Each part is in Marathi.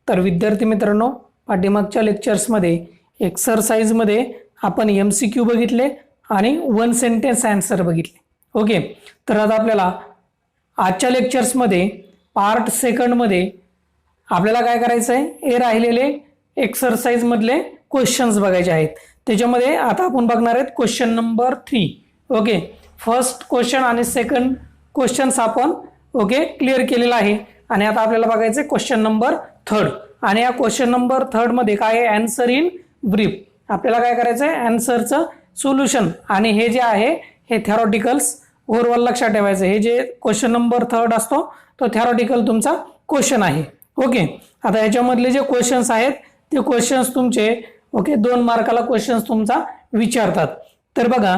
तर विद्यार्थी मित्रांनो, पाठीमागच्या लेक्चर्समध्ये एक्सरसाइजमध्ये आपण MCQ बघितले आणि वन सेंटेन्स आन्सर बघितले. ओके, तर आता आपल्याला आजच्या लेक्चर्समध्ये पार्ट सेकंडमध्ये आपल्याला काय करायचं आहे, हे राहिलेले एक्सरसाइजमधले क्वेश्चन्स बघायचे आहेत. त्याच्यामध्ये आता आपण बघणार आहेत question number 3. Okay, first question आणि सेकंड क्वेश्चन्स आपण क्लिअर केलेला आहे. आणि आता आपल्याला बघायचं आहे क्वेश्चन नंबर 3. आणि या क्वेश्चन नंबर 3 मध्ये काय आहे, आन्सर इन ब्रीफ. आपल्याला काय करायचं आहे, आन्सरचं सोल्युशन. आणि हे जे आहे हे थेरॉटिकल्स ओव्हरऑल लक्षात ठेवायचं. हे जे क्वेश्चन नंबर 3 असतो तो थेरॉटिकल तुमचा क्वेश्चन आहे. ओके, आता याच्यामधले जे क्वेश्चन्स आहेत ते क्वेश्चन्स तुमचे 2 मार्काला क्वेश्चन्स तुमचा विचारतात. तर बघा,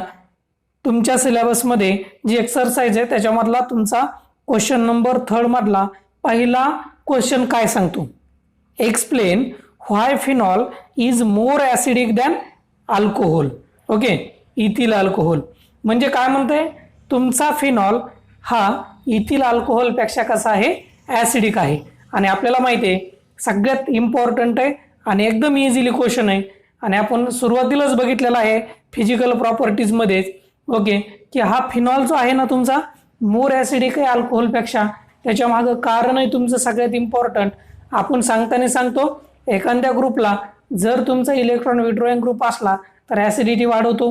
तुमच्या सिलेबसमध्ये जी एक्सरसाइज आहे त्याच्यामधला तुमचा क्वेश्चन नंबर 3 मधला पहिला क्वेश्चन काय सांगतो, explain why phenol is more acidic than alcohol. Okay, ethyl alcohol. म्हणजे काय म्हणते, तुमचा फिनॉल हा इथिल अल्कोहोलपेक्षा कसा आहे, ॲसिडिक आहे. आणि आपल्याला माहिती आहे सगळ्यात इम्पॉर्टंट आहे आणि एकदम इझिली क्वेश्चन आहे. आणि आपण सुरुवातीलाच बघितलेला आहे फिजिकल प्रॉपर्टीजमध्येच की हा फिनॉल जो आहे ना तुमचा मोर ॲसिडिक आहे अल्कोहोलपेक्षा. त्याच्या मागं कारण आहे तुमचं सगळ्यात इम्पॉर्टंट. आपण सांगताना सांगतो एखाद्या ग्रुपला जर तुमचा इलेक्ट्रॉन विड्रॉइंग ग्रुप असला तर ॲसिडिटी वाढवतो,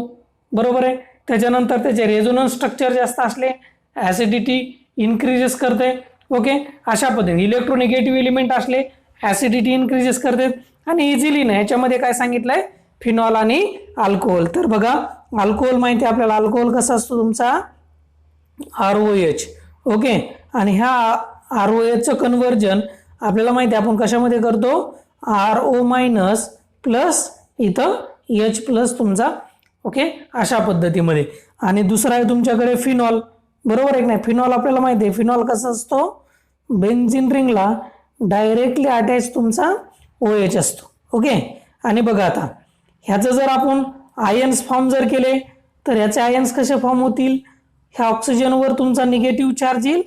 बरोबर आहे. त्याच्यानंतर त्याचे रेझोनन्स स्ट्रक्चर जास्त असले ॲसिडिटी इन्क्रीजेस करते. ओके, अशा पद्धतीने इलेक्ट्रोनिगेटिव्ह एलिमेंट असले ॲसिडिटी इन्क्रीजेस करते. आणि इझिली ना याच्यामध्ये काय सांगितलंय, फिनॉल आणि अल्कोहोल. तर बघा, अल्कोहोल माहिती आहे आपल्याला, अल्कोहोल कसा असतो तुमचा ROH. ओके, आणि ह्या ROHचं कन्व्हर्जन आपल्याला माहिती आहे आपण कशामध्ये करतो, RO मायनस प्लस इथं H प्लस तुमचा. ओके, अशा पद्धतीमध्ये. आणि दुसरा आहे तुमच्याकडे फिनॉल, बरोबर आहे नाही. फिनॉल आपल्याला माहिती आहे फिनॉल कसा असतो, बेन्झिन रिंगला डायरेक्टली अटॅच तुमचा OH असतो. ओके, आणि बघा आता ह्याचं जर आपण आयन्स फॉर्म जर केले तर ह्याचे आयन्स कसे फॉर्म होतील, ह्या ऑक्सिजनवर तुमचा निगेटिव्ह चार्ज येईल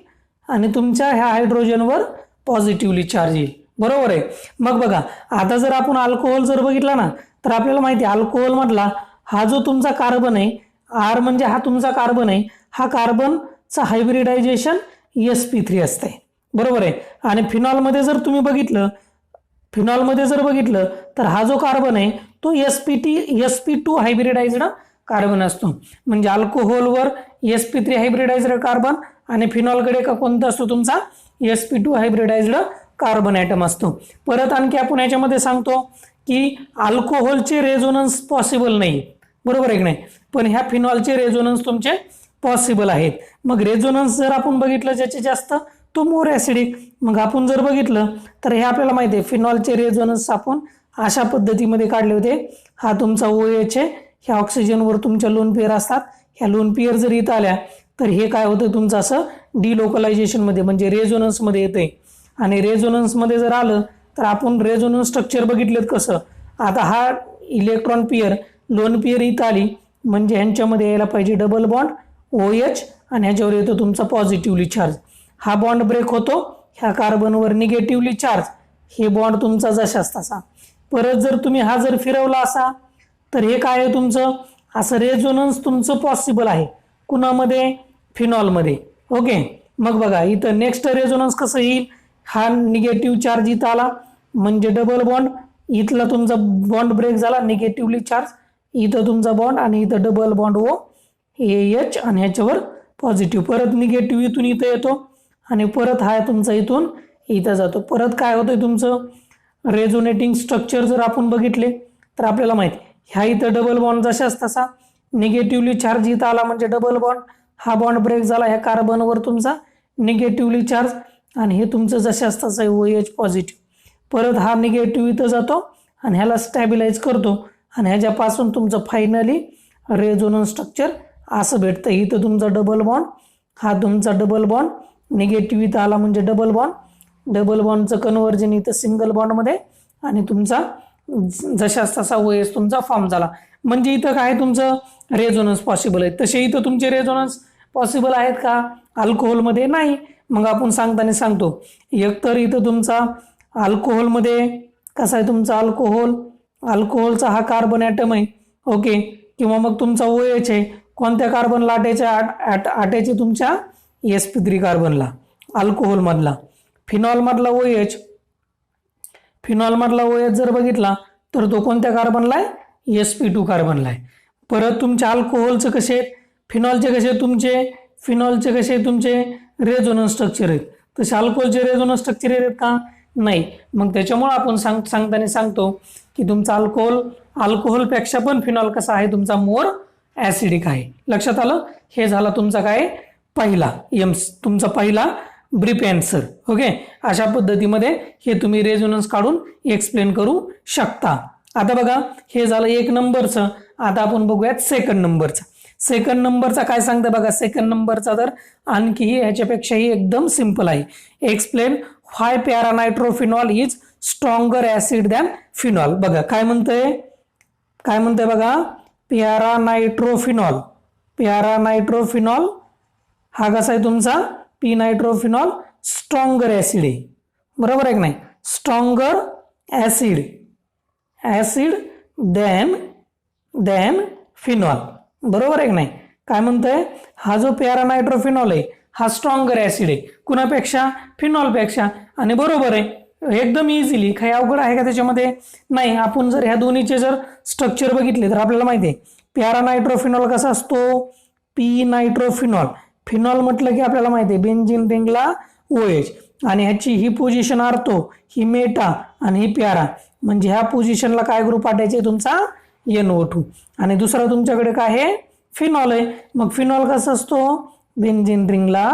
आणि तुमच्या ह्या हायड्रोजनवर पॉझिटिव्हली चार्ज येईल, बरोबर आहे. मग बघा, आता जर आपण अल्कोहोल जर बघितला ना तर आपल्याला माहिती आहे अल्कोहोल मधला हा जो तुमचा कार्बन आहे, R म्हणजे हा तुमचा कार्बन आहे, हा कार्बनचा हायब्रिडायझेशन sp3 असते, बरोबर आहे. आणि फिनॉलमध्ये जर तुम्ही बघितलं, फिनॉलमध्ये जर बघितलं तर हा जो कार्बन आहे तो sp2 हायब्रिडाइज्ड कार्बन असतो. म्हणजे अल्कोहोलवर sp3 हायब्रिडाइज्ड कार्बन आणि फिनॉलकडे कोणता असतो तुमचा sp2 हायब्रिडाइज्ड कार्बन ॲटम असतो. परत आणखी आपण याच्यामध्ये सांगतो की अल्कोहोलचे रेझोनन्स पॉसिबल नाही, बरोबर आहे की नाही, पण ह्या फिनॉलचे रेझोनन्स तुमचे पॉसिबल आहेत. मग रेझोनन्स जर आपण बघितलं ज्याचे जास्त तो मोर ॲसिडिक. मग आपण जर बघितलं तर हे आपल्याला माहिती आहे फिनॉलचे रेझोनन्स आपण अशा पद्धतीमध्ये काढले होते. हा तुमचा OH आहे, ह्या ऑक्सिजनवर तुमच्या लोन पेअर असतात. ह्या लोन पेअर जर इथं आल्या तर हे काय होतं तुमचं असं डिलोकलायझेशनमध्ये म्हणजे रेझोनन्समध्ये येते. आणि रेझोनन्समध्ये जर आलं तर आपण रेझोनन्स स्ट्रक्चर बघितलेत कसं. आता हा इलेक्ट्रॉन पेअर लोन पेअर इथं आली म्हणजे ह्यांच्यामध्ये यायला पाहिजे डबल बॉन्ड OH आणि ह्याच्यावर येतो तुमचा पॉझिटिव्हली चार्ज. हा बॉन्ड ब्रेक होतो, ह्या कार्बनवर निगेटिव्हली चार्ज, हे बॉन्ड तुमचा जशाच तसा. परत जर तुम्ही हा जर फिरवला असा तर हे काय आहे तुमचं असं रेझोनन्स तुमचं पॉसिबल आहे कुणामध्ये, फिनॉलमध्ये. ओके, मग बघा इथं नेक्स्ट रेझोनन्स कसं येईल, हा निगेटिव्ह चार्ज इथं आला म्हणजे डबल बॉन्ड, इथला तुमचा बॉन्ड ब्रेक झाला निगेटिव्हली चार्ज, इथं तुमचा बॉन्ड आणि इथं डबल बॉन्ड OH आणि ह्याच्यावर पॉझिटिव्ह. परत निगेटिव्ह इथून इथं येतो आणि परत हा तुमचा इथून इथं जातो. परत काय होतंय तुमचं रेझोनेटिंग स्ट्रक्चर जर आपण बघितले तर आपल्याला माहिती ह्या इथं डबल बॉन्ड जशाच तसा निगेटिव्हली चार्ज इथं आला म्हणजे डबल बॉन्ड, हा बॉन्ड ब्रेक झाला ह्या कार्बनवर तुमचा निगेटिव्हली चार्ज आणि हे तुमचं जशाच तसं आहे OH पॉझिटिव्ह. परत हा निगेटिव्ह इथं जातो आणि ह्याला स्टॅबिलाइज करतो आणि ह्याच्यापासून तुमचं फायनली रेझोनन्स स्ट्रक्चर असं भेटतं. इथं तुमचा डबल बॉन्ड, हा तुमचा डबल बॉन्ड निगेटिव्ह इथं आला म्हणजे डबल बॉन्ड, डबल बॉन्डचं कन्व्हर्जन इथं सिंगल बॉन्डमध्ये आणि तुमचा जशाच तसा OH तुमचा फॉर्म झाला. म्हणजे इथं काय तुमचं रेझोनन्स पॉसिबल आहे. तसे इथं तुमचे रेझोनन्स पॉसिबल आहेत का, अल्कोहोलमध्ये नाही. मग आपण सांगताना सांगतो एकतर इथं तुमचा अल्कोहोलमध्ये कसा आहे तुमचा अल्कोहोल, अल्कोहोलचा हा कार्बन ॲटम आहे. ओके, किंवा मग तुमचा OH आहे, कोणत्या कार्बनला अटॅच आहे तुमच्या sp3 कार्बनला अल्कोहोलमधला. फिनॉलमधला OH, फिनॉलमधला OH जर बघितला तर तो कोणत्या कार्बनला आहे, sp2 कार्बनला आहे. परत तुमच्या अल्कोहोलचं कसे आहेत, फिनॉलचे कसे तुमचे, फिनॉलचे कसे तुमचे रेझोनन्स स्ट्रक्चर आहेत, तसे अल्कोहोलचे रेझोनन्स स्ट्रक्चर आहेत का, नाही. मग त्याच्यामुळे आपण सांगताना सांगतो की तुमचा अल्कोहोलपेक्षा पण फिनॉल कसा आहे तुमचा मोर ॲसिडिक आहे. लक्षात आलं. हे झाला तुमचा काय पहिला तुमचा पहिला ब्रीफ आन्सर. ओके, अशा पद्धतीमध्ये हे तुम्ही रेझोनन्स काढून एक्सप्लेन करू शकता. आता बघा हे झालं 1 नंबरचं. आता आपण बघूयात सेकंड नंबरचा. सेकंड नंबरचा काय सांगतं बघा. सेकंड नंबरचा तर आणखीही ह्याच्यापेक्षाही एकदम सिंपल आहे. Explain why para nitrophenol is stronger acid than phenol. बघा काय म्हणतंय बघा. पॅरा नायट्रोफिनॉल हा कसा आहे तुमचा पी नायट्रोफिनॉल स्ट्रॉंगर ऍसिड आहे, बरोबर आहे की नाही. स्ट्रॉंगर ऍसिड दॅन फिनॉल, बरोबर आहे की नाही. काय म्हणतंय, हा जो पॅरा नायट्रोफिनॉल आहे हा स्ट्रॉंगर ऍसिड आहे कुणापेक्षा, फिनॉलपेक्षा. आणि बरोबर आहे एकदम इझिली. काही अवघड आहे का त्याच्यामध्ये, नाही. आपण जर ह्या दोन्हीचे जर स्ट्रक्चर बघितले तर आपल्याला माहिती आहे पॅरा नायट्रोफिनॉल कसा असतो, पी नायट्रोफिनॉल. फिनॉल म्हटलं की आपल्याला माहिती आहे बेंझिन रिंगला OH, आणि ह्याची ही पोझिशन आर्थो, ही मेटा आणि ही पॅरा, म्हणजे ह्या पोझिशनला काय ग्रुप आटायचे तुमचा NO2. आणि दुसरा तुमच्याकडे काय आहे फिनॉल आहे. मग फिनॉल कसा असतो बेंझिन रिंगला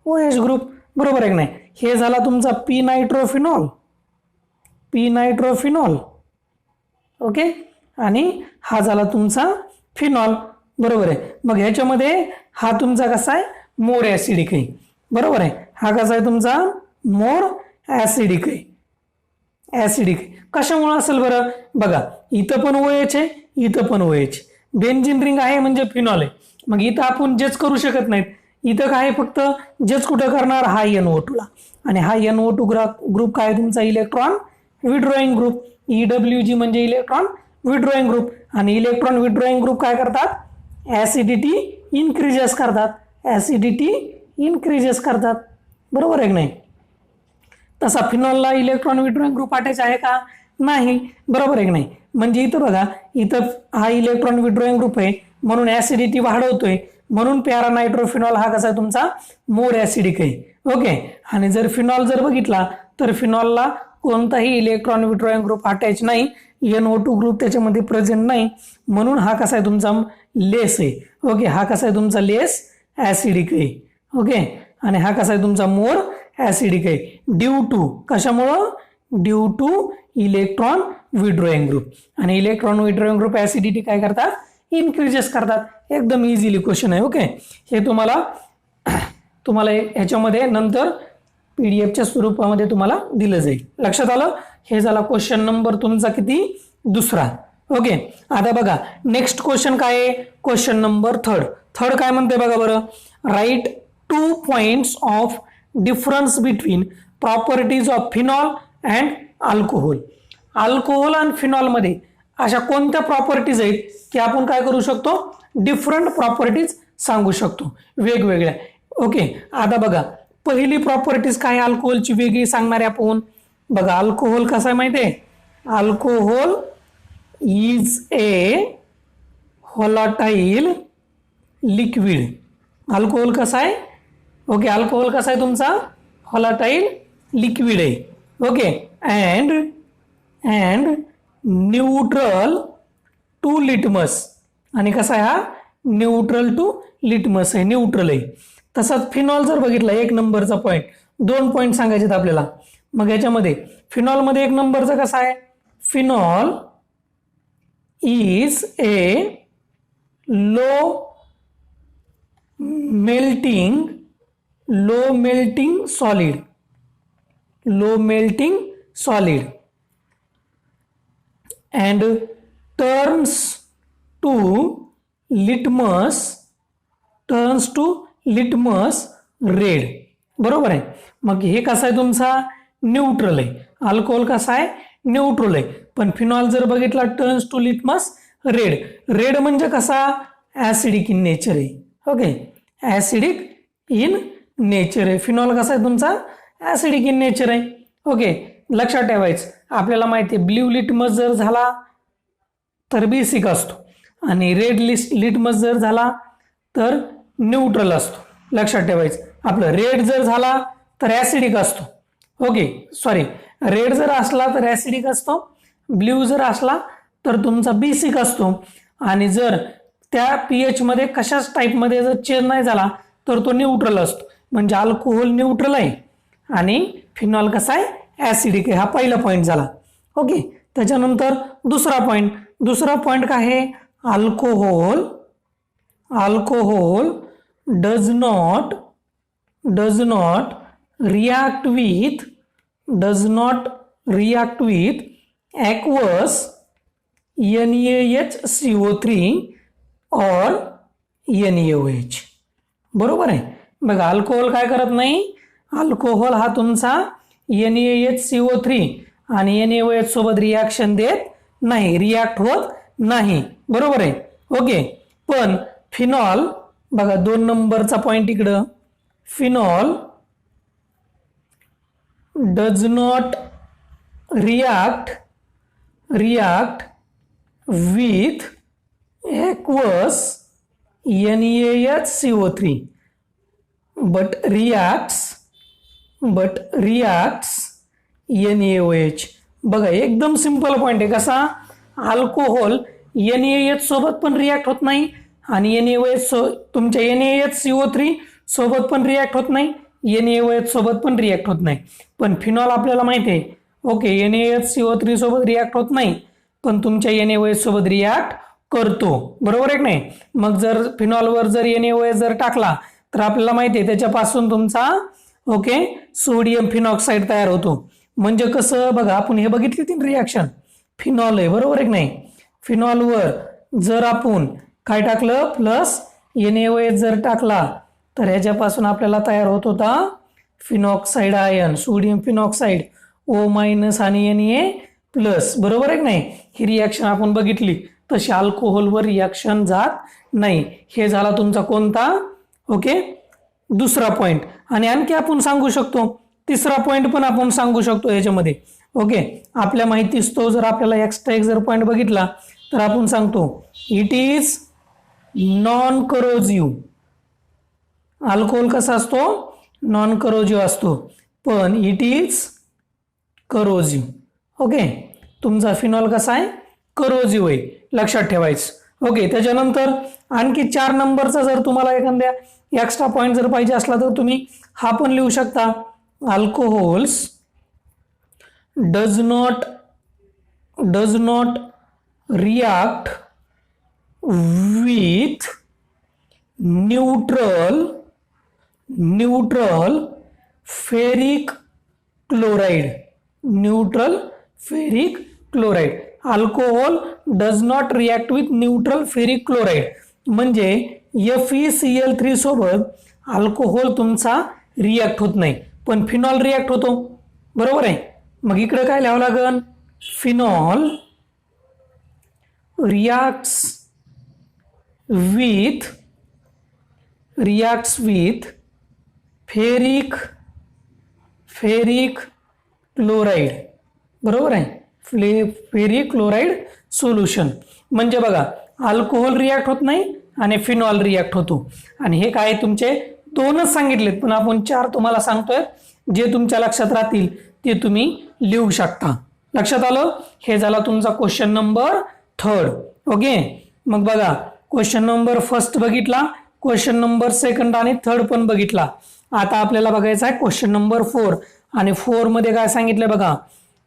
OH ग्रुप, बरोबर आहे की नाही. हे झाला तुमचा पी नायट्रोफिनॉल. ओके, आणि हा झाला तुमचा फिनॉल, बरोबर आहे. मग ह्याच्यामध्ये हा तुमचा कसा आहे मोर ऍसिडिक आहे, बरोबर आहे. हा कसा आहे तुमचा मोर ऍसिडिक आहे. कशामुळे असेल बरं बघा. इथं पण OH आहे, इथं पण OH. बेंझिन रिंग आहे म्हणजे फिनॉल आहे. मग इथं आपण जेच करू शकत नाहीत. इथं काय फक्त जेच कुठं करणार हा NO2 ला. आणि हा NO2 ग्रुप काय तुमचा इलेक्ट्रॉन विड्रॉइंग ग्रुप. EWG म्हणजे इलेक्ट्रॉन विड्रॉइंग ग्रुप. आणि इलेक्ट्रॉन विड्रॉइंग ग्रुप काय करतात, ऍसिडिटी इन्क्रीजेस करतात, बरोबर आहे की नाही. तसा फिनॉलला इलेक्ट्रॉन विड्रॉइंग ग्रुप अटॅच आहे का, नाही, बरोबर आहे की नाही. म्हणजे इथं बघा इथं हा इलेक्ट्रॉन विड्रॉइंग ग्रुप आहे म्हणून ऍसिडिटी वाढवतोय, म्हणून पॅरा नायट्रोफिनॉल हा कसा आहे तुमचा मोर ऍसिडिक आहे. ओके, आणि जर फिनॉल जर बघितला तर फिनॉलला कोणताही इलेक्ट्रॉन विड्रॉइंग ग्रुप अटॅच नाही, NO2 ग्रुप त्याच्यामध्ये प्रेझेंट नाही, म्हणून हा कसा आहे तुमचा लेस आहे. ओके, हा कसा आहे तुमचा लेस ऍसिडिक आहे. ओके, आणि हा कसा आहे तुमचा मोर ऍसिडिक आहे. ड्यू टू कशामुळं, due two electron withdrawing group. आणि इलेक्ट्रॉन विड्रॉइंग ग्रुप ऍसिडिटी काय करतात, इन्क्रीजेस करतात. एकदम इझिली क्वेश्चन आहे. ओके, हे तुम्हाला ह्याच्यामध्ये नंतर PDF स्वरूपामध्ये तुम्हाला दिलं जाईल. लक्षात आलं. हे झाला क्वेश्चन नंबर तुमचा किती, दुसरा. ओके, आता बघा नेक्स्ट क्वेश्चन काय आहे, क्वेश्चन नंबर थर्ड काय म्हणते बघा बरं. Write 2 points of difference between properties of phenol and alcohol. Alcohol आणि फिनॉल मध्ये अशा कोणत्या प्रॉपर्टीज आहेत की आपण काय करू शकतो, डिफरंट प्रॉपर्टीज सांगू शकतो वेगवेगळ्या. ओके, आता बघा पहिली प्रॉपर्टीज काय अल्कोहोलची वेगळी सांगणार आहे आपण. बघा अल्कोहोल कसा आहे माहिती आहे, alcohol is a volatile liquid. Alcohol कसा आहे, ओके, अल्कोहोल कसा आहे तुमचा व्होलाटाईल लिक्विड आहे. Okay, and neutral to litmus. आणि कसा आहे हा, न्यूट्रल टू लिटमस आहे, न्यूट्रल आहे. तसाच फिनॉल जर बघितला 1 नंबरचा पॉईंट, 2 पॉईंट सांगायचे आपल्याला. मग याच्यामध्ये फिनॉलमध्ये 1 नंबरचा कसा आहे, phenol is a low melting solid and turns to litmus red. बरोबर आहे. मग हे कसा आहे तुमचा न्यूट्रल आहे. अल्कोहोल कसा आहे? न्यूट्रल आहे. पण फिनॉल जर बघितला turns to litmus red. Red म्हणजे कसा? ऍसिडिक इन नेचर आहे. ओके, ऍसिडिक इन नेचर आहे. फिनॉल कसा आहे तुमचा? ऍसिडिक इन नेचर आहे. ओके, लक्षात ठेवायचं. आपल्याला माहिती आहे ब्ल्यू लिटमस जर झाला तर बेसिक असतो आणि रेड लिटमस जर झाला तर न्यूट्रल असतो. लक्षात ठेवायचं. आपलं रेड जर झाला तर ऍसिडिक असतो. ओके, सॉरी, रेड जर असला तर ऍसिडिक असतो, ब्ल्यू जर असला तर तुमचा बेसिक असतो. आणि जर त्या पीएच मध्ये कशाच टाईपमध्ये जर चेंज नाही झाला तर तो न्यूट्रल असतो. म्हणजे अल्कोहोल न्यूट्रल आहे आणि फिनॉल कसा आहे? ऍसिडिक आहे. हा पहिला पॉईंट झाला. ओके, त्याच्यानंतर दुसरा पॉईंट काय आहे? Alcohol does not react with aqueous NaHCO3 or NaOH. बरोबर आहे. बघा, अल्कोहोल काय करत नाही? अल्कोहोल हा तुमचा NaHCO3 आणि NaOH सोबत रिॲक्शन देत नाही, रिॲक्ट होत नाही. बरोबर आहे. ओके, पण फिनॉल बघा, 2 नंबरचा पॉइंट इकडं, phenol does not react with aqueous NaHCO3 but reacts NaOH. बघा, एकदम सिंपल पॉइंट आहे. कसा? अल्कोहोल NaH सोबत पण रिॲक्ट होत नाही आणि NaOH तुमच्या NaHCO3 सोबत पण रिॲक्ट होत नाही, NaOH सोबत पण रिॲक्ट होत नाही. पण फिनॉल आपल्याला माहिती आहे. ओके, NaHCO3 सोबत रिॲक्ट होत नाही पण तुमच्या NaOH सोबत रिॲक्ट करतो. बरोबर आहे की नाही? मग जर फिनॉलवर जर NaOH जर टाकला तर आपल्याला माहिती आहे त्याच्यापासून तुमचा ओके सोडियम फिनॉक्साईड तयार होतो. म्हणजे कसं? बघा, आपण हे बघितली ती रिॲक्शन, फिनॉल आहे. बरोबर आहे की नाही? फिनॉलवर जर आपण काय टाकलं? प्लस NaOH जर टाकला तर ह्याच्यापासून आपल्याला तयार होत होता फिनॉक्साईड आयन, सोडियम फिनॉक्साईड, O- आणि Na+. बरोबर आहे की नाही? ही रिॲक्शन आपण बघितली. तशी अल्कोहोलवर रिॲक्शन जात नाही. हे झाला तुमचा कोणता? ओके, दुसरा पॉइंट. आणि आणखी आपण सांगू शकतो तिसरा पॉइंट पण आपण सांगू शकतो याच्यामध्ये. ओके, आपल्या माहितीच तो जर आपल्याला एक्स्ट्रा एक जर पॉइंट बघितला तर आपण सांगतो इट इज नॉन करोजिव्ह. अल्कोहोल कसा असतो? नॉन करोजिव्ह असतो, पण इट इज करोजिव्ह. ओके, तुमचा फिनॉल कसा आहे? करोजिव्ह आहे. लक्षात ठेवायचं. ओके, त्याच्यानंतर आणखी 4 नंबरचा जर तुम्हाला एखाद्या एक्स्ट्रा पॉइंट जर पाहिजे असला तर तुम्ही हा पण लिहू शकता. Alcohols does not react with neutral ferric chloride. Alcohol does not react with neutral ferric chloride. म्हणजे FeCl3 सोबत अल्कोहोल तुमचा रिॲक्ट होत नाही पण फिनॉल रिॲक्ट होतो. बरोबर आहे? मग इकडे काय लिहावं लागेल? Phenol reacts with ferric chloride. बरोबर आहे? Ferric chloride solution. म्हणजे बघा, अल्कोहोल रिॲक्ट होत नाही आणि फिनॉल रिॲक्ट होतो. आणि हे काय तुमचे 2च सांगितलेत पण आपण 4 तुम्हाला सांगतोय. जे तुमच्या लक्षात राहतील ते तुम्ही लिहू शकता. लक्षात आलं? हे झाला तुमचा क्वेश्चन नंबर 3. ओके, मग बघा, क्वेश्चन नंबर 1 बघितला, क्वेश्चन नंबर 2 आणि 3 पण बघितला. आता आपल्याला बघायचा आहे क्वेश्चन नंबर 4. आणि 4 मध्ये काय सांगितलं बघा?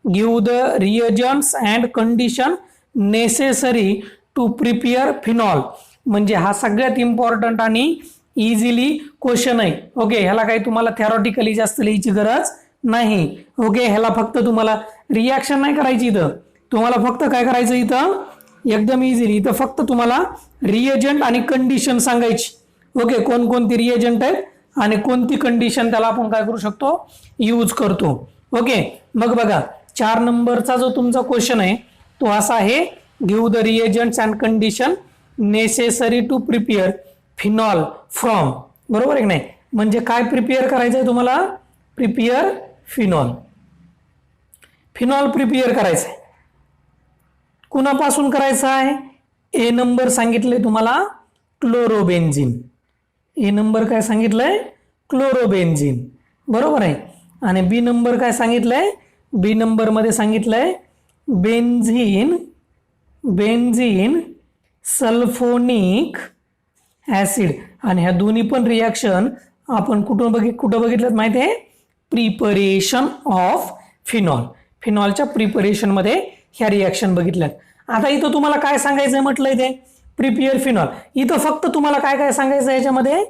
Give the reagents and condition necessary to prepare phenol. म्हणजे हा सगळ्यात इम्पॉर्टंट आणि इझिली क्वेश्चन आहे. ओके, ह्याला काही तुम्हाला थेरॉटिकली जास्त लिहायची गरज नाही. ओके, ह्याला फक्त तुम्हाला रिॲक्शन नाही करायची. इथं तुम्हाला फक्त काय करायचं? इथं एकदम इझिली इथं फक्त तुम्हाला रिएजंट आणि कंडिशन सांगायची. ओके, कोणकोणती रिएजंट आहेत आणि कोणती कंडिशन त्याला आपण काय करू शकतो? यूज करतो. ओके, मग बघा 4 नंबरचा जो तुमचा क्वेश्चन आहे तो असा आहे, give the reagents and condition necessary to prepare phenol from, बरोबर आहे की नाही? म्हणजे काय प्रिपेअर करायचं आहे तुम्हाला? Prepare phenol. फिनॉल प्रिपेअर करायचं आहे. कुणापासून करायचं आहे? ए नंबर सांगितलंय तुम्हाला क्लोरोबेन्झिन. ए नंबर काय सांगितलंय? क्लोरोबेन्झिन, बरोबर आहे. आणि बी नंबर काय सांगितलंय? बी नंबर मध्ये सांगितलंय बेन्झीन सल्फोनिक ऍसिड. आणि ह्या दोन्ही पण रिॲक्शन आपण कुठं बघितलं माहिती आहे? Preparation of phenol. फिनॉलच्या प्रिपरेशन मध्ये ह्या रिॲक्शन बघितल्यात. आता इथं तुम्हाला काय सांगायचंय म्हटलंय ते? Prepare phenol. इथं फक्त तुम्हाला काय काय सांगायचं आहे? याच्यामध्ये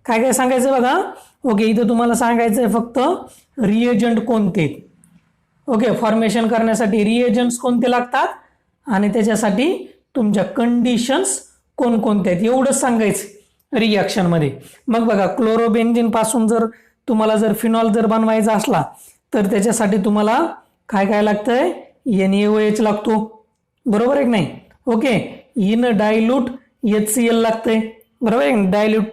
काय काय सांगायचं बघा. ओके, इथं तुम्हाला सांगायचंय फक्त रिएजंट कोणते. ओके, फॉर्मेशन करण्यासाठी रिएजंट्स कोणते लागतात आणि त्याच्यासाठी तुमच्या कंडिशन्स कोणकोणत्या आहेत एवढंच सांगायचं रिॲक्शन मध्ये. मग बघा, क्लोरोबेन्झिन पासून जर तुम्हाला जर फिनॉल जर बनवायचा असला तर त्याच्यासाठी तुम्हाला काय काय लागतंय? NaOH लागतो, बरोबर आहे की नाही? ओके, इन डायल्यूट HCl लागतंय, बरोबर आहे. डायल्यूट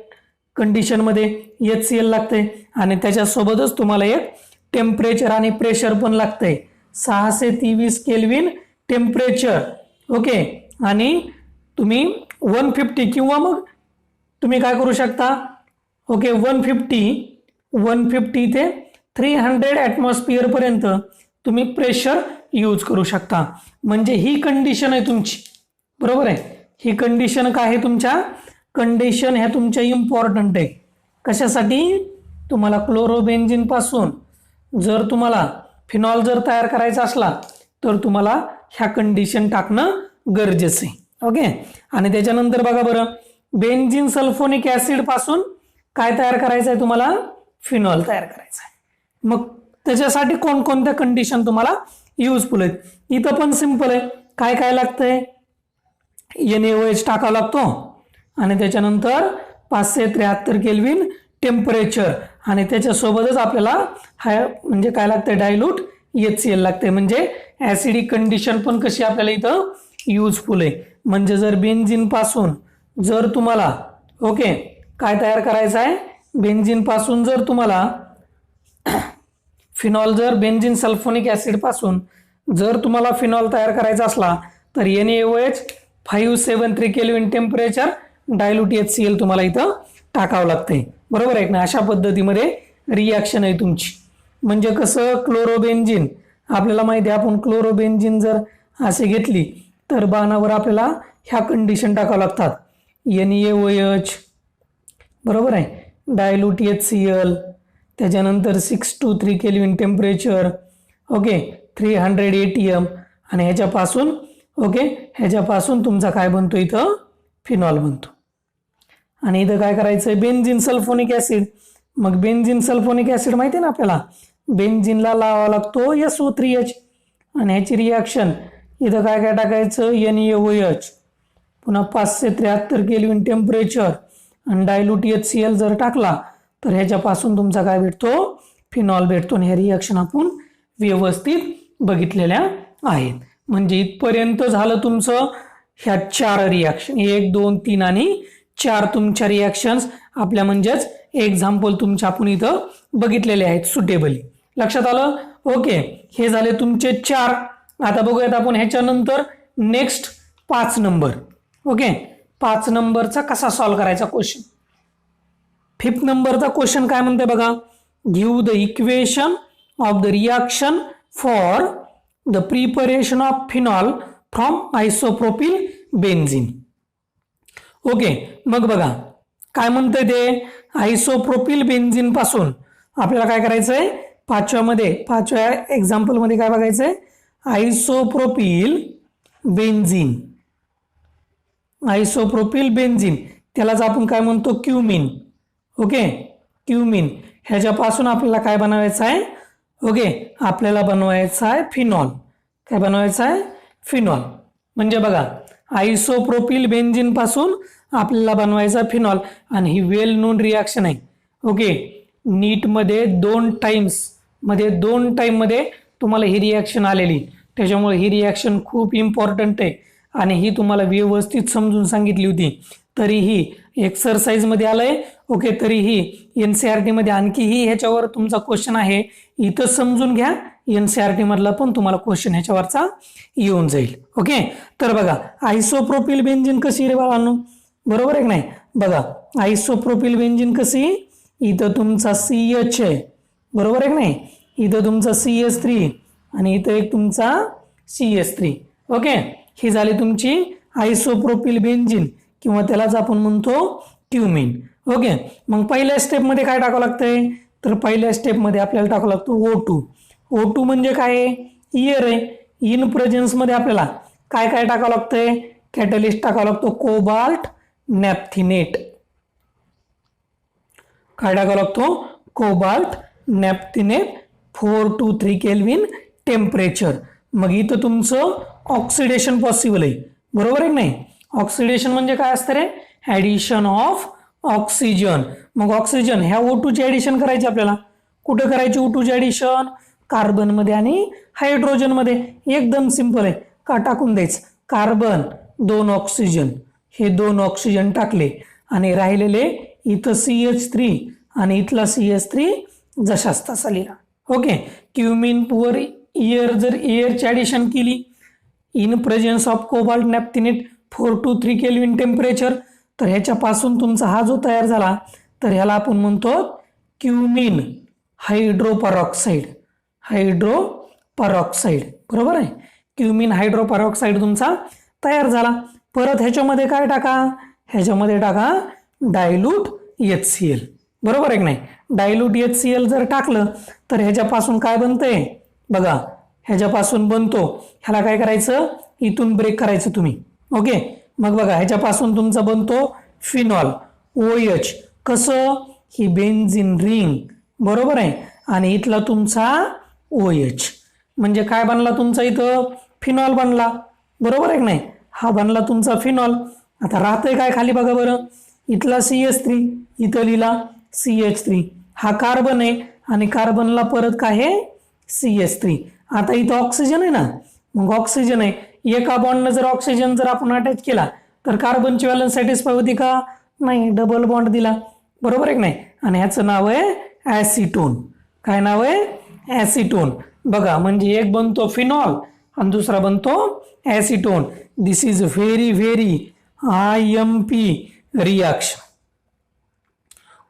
कंडिशन मध्ये HCl लागतंय. आणि त्याच्यासोबतच तुम्हाला एक टेम्परेचर आणि प्रेशर पण लागतंय, 623 केल्विन टेम्परेचर. ओके, आणि तुम्ही 150 किंवा मग तुम्ही काय करू शकता? ओके, 150 ते 300 ॲटमॉस्फिअर पर्यंत तुम्ही प्रेशर यूज करू शकता. म्हणजे ही कंडिशन आहे तुमची, बरोबर आहे. ही कंडिशन काय आहे तुमच्या? कंडिशन ह्या तुमच्या इम्पॉर्टंट आहे. कशासाठी? तुम्हाला क्लोरोबेन्झिन पासून जर तुम्हाला फिनॉल जर तयार करायचा असला तर तुम्हाला ह्या कंडिशन टाकणं गरजेचं आहे. ओके, आणि त्याच्यानंतर बघा बरं, बेन्झीन सल्फोनिक ऍसिड पासून काय तयार करायचं आहे तुम्हाला? फिनॉल तयार करायचं आहे. मग त्याच्यासाठी कोणकोणत्या कंडिशन तुम्हाला युजफुल आहेत? इथं पण सिंपल आहे. काय काय लागतंय? NaOH टाकावा लागतो आणि त्याच्यानंतर 573 केल्विन टेम्परेचर आणि त्याच्यासोबतच आपल्याला म्हणजे काय लागतंय? डायल्यूट HCl लागतंय. म्हणजे ऍसिडिक कंडिशन पण कशी आपल्याला इथं युजफुल आहे. म्हणजे जर बेन्झीन पासून जर तुम्हाला ओके काय तयार करायचं आहे? बेन्झीन पासून जर तुम्हाला फिनॉल, जर बेन्झीन सल्फोनिक ऍसिड पासून जर तुम्हाला फिनॉल तयार करायचा असला तर NaOH 573 kelvin temperature dilute HCl तुम्हाला इथं टाकावं लागतंय, बरोबर आहे ना? अशा पद्धतीमध्ये रिॲक्शन आहे तुमची. म्हणजे कसं? क्लोरोबेन्झिन आपल्याला माहिती आहे, आपण क्लोरोबेन्झिन जर असे घेतली तर बाणावर आपल्याला ह्या कंडिशन टाकावं लागतात. NaOH, बरोबर आहे, डायल्यूट HCl, त्याच्यानंतर 623 केल्विन टेम्परेचर, ओके, 300 ATM. आणि ह्याच्यापासून ओके ह्याच्यापासून तुमचा काय बनतो? इथं फिनॉल बनतो. आणि इथं काय करायचं आहे? Benzene sulphonic acid. मग बेन्झीन सल्फोनिक ऍसिड माहिती आहे ना आपल्याला? बेन्झीनला लावावा लागतो SO3H आणि ह्याची रिॲक्शन इथं काय काय टाकायचं? NaOH, पुन्हा 573 केल्विन टेम्परेचर आणि डायल्यूट HCl जर टाकला तर ह्याच्यापासून तुमचा काय भेटतो? फिनॉल भेटतो. आणि ह्या रिॲक्शन आपण व्यवस्थित बघितलेल्या आहेत. म्हणजे इथपर्यंत झालं तुमचं ह्या 4 रिॲक्शन, 1, 2, 3 आणि 4 तुमच्या रिॲक्शन्स आपल्या म्हणजेच एक्झाम्पल तुमच्या आपण इथं बघितलेले आहेत सुटेबली. लक्षात आलं? ओके, हे झाले तुमचे 4. आता बघूयात आपण ह्याच्यानंतर नेक्स्ट 5 नंबर. ओके, 5 नंबरचा कसा सॉल्व्ह करायचा क्वेश्चन. 5th नंबरचा क्वेश्चन काय म्हणते बघा. Give the equation of the reaction for the preparation of phenol from isopropyl benzene. Okay, मग बघा काय म्हणतंय ते? आयसोप्रोपिल बेन्झीन पासून आपल्याला काय करायचंय? 5व्या एक्झाम्पल मध्ये काय बघायचंय? Isopropyl benzene. आयसोप्रोपिल बेन्झीन त्यालाच आपण काय म्हणतो? क्युमिन. Okay, cumin. ह्याच्यापासून आपल्याला काय बनवायचं आहे? ओके, आपल्याला बनवायचं आहे फिनॉल. काय बनवायचं आहे? फिनॉल. म्हणजे बघा, आयसोप्रोपिल बेन्झीन पासून आपल्याला बनवायचा फिनॉल. आणि ही वेल नोन रिॲक्शन आहे. ओके, नीट मध्ये 2 टाइम्स मध्ये 2 टाईममध्ये तुम्हाला ही रिॲक्शन आलेली, त्याच्यामुळे ही रिॲक्शन खूप इम्पॉर्टंट आहे आणि ही तुम्हाला व्यवस्थित समजून सांगितली होती. तरीही एक्सरसाइजमध्ये आलंय. ओके, तरीही NCERT मध्ये आणखीही ह्याच्यावर तुमचा क्वेश्चन आहे, इथं समजून घ्या. NCERT मधला पण तुम्हाला क्वेश्चन ह्याच्यावरचा येऊन जाईल. ओके, तर बघा आयसोप्रोपिल बेन्झीन कशी रे बाळांनो, बरोबर आहे की नाही. बघा आयसोप्रोपिल बेन्झीन कशी, इथं तुमचा CH आहे, बरोबर आहे की नाही. इथं तुमचा CH3 आणि इथं एक तुमचा CH3. ओके, ही झाली तुमची आयसोप्रोपिल बेन्झीन किंवा त्यालाच आपण म्हणतो क्युमिन. ओके, मग पहिल्या स्टेपमध्ये काय टाकावं लागतंय, तर पहिल्या स्टेपमध्ये आपल्याला टाकावं लागतो O2. O2 म्हणजे काय, एअर आहे. इन प्रेझेन्समध्ये आपल्याला काय काय टाकावं लागतंय, कॅटलिस्ट टाकावं लागतो कोबाल्ट नॅप्थिनेट. काय टाकावं लागतो, cobalt naphthenate 4 to 3 kelvin temperature. मग इथं तुमचं ऑक्सिडेशन पॉसिबल आहे, बरोबर आहे की नाही. ऑक्सिडेशन म्हणजे काय असतं रे, ऍडिशन ऑफ ऑक्सिजन. मग ऑक्सिजन ह्या O2 ची ऍडिशन करायची आपल्याला. कुठं करायची O2 ची ऍडिशन, कार्बन मध्ये आणि हायड्रोजन मध्ये. एकदम सिंपल आहे, का टाकून द्यायचं, कार्बन 2 ऑक्सिजन, हे 2 ऑक्सिजन टाकले आणि राहिलेले इथं CH3 आणि इथला CH3 जशाच तसा लिहिला. ओके, क्युमिन पुअर एअर, जर एअरची ऍडिशन केली in presence of cobalt naphthenate 4 to 3 kelvin temperature, तर ह्याच्यापासून तुमचा हा जो तयार झाला, तर ह्याला आपण म्हणतो क्युमिन हायड्रोपरॉक्साईड. हायड्रोपरॉक्साईड, बरोबर आहे. क्युमिन हायड्रोपरॉक्साईड तुमचा तयार झाला. परत ह्याच्यामध्ये काय टाका, ह्याच्यामध्ये टाका डायल्यूट HCl, बरोबर आहे की नाही. डायल्यूट HCl जर टाकलं तर ह्याच्यापासून काय बनतंय, बघा ह्याच्यापासून बनतो, ह्याला काय करायचं, इथून ब्रेक करायचं तुम्ही. ओके, मग बघा ह्याच्यापासून तुमचा बनतो फिनॉल OH. कसं, ही बेन्झीन रिंग, बरोबर आहे, आणि इथला तुमचा OH म्हणजे काय बनला तुमचा, इथं फिनॉल बनला, बरोबर आहे की नाही. हा बनला तुमचा फिनॉल. आता राहतंय काय खाली बघा बरं, इथला CH3, इथं लिहिला CH3, हा कार्बन आहे आणि कार्बनला परत काय आहे CH3. आता इथं ऑक्सिजन आहे ना, मग ऑक्सिजन आहे, एका बॉन्डनं जर ऑक्सिजन जर आपण अटॅच केला तर कार्बनची व्हॅलन्स सॅटिस्फाय होती का, नाही, डबल बॉन्ड दिला, बरोबर आहे की नाही. आणि ह्याचं नाव आहे ऍसिटोन. काय नाव आहे, ऍसिटोन. बघा म्हणजे एक बनतो फिनॉल आणि दुसरा बनतो acetone. This is very very IMP reaction,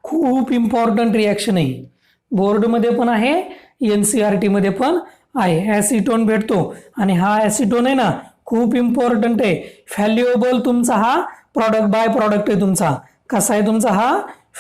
खूप इम्पॉर्टंट रिॲक्शन आहे. बोर्डमध्ये पण आहे, NCERT मध्ये पण आहे. ऍसिटोन भेटतो आणि हा ऍसिटोन आहे ना खूप इम्पॉर्टंट आहे. व्हॅल्युएबल तुमचा हा प्रॉडक्ट, बाय प्रॉडक्ट आहे तुमचा. कसा आहे तुमचा हा,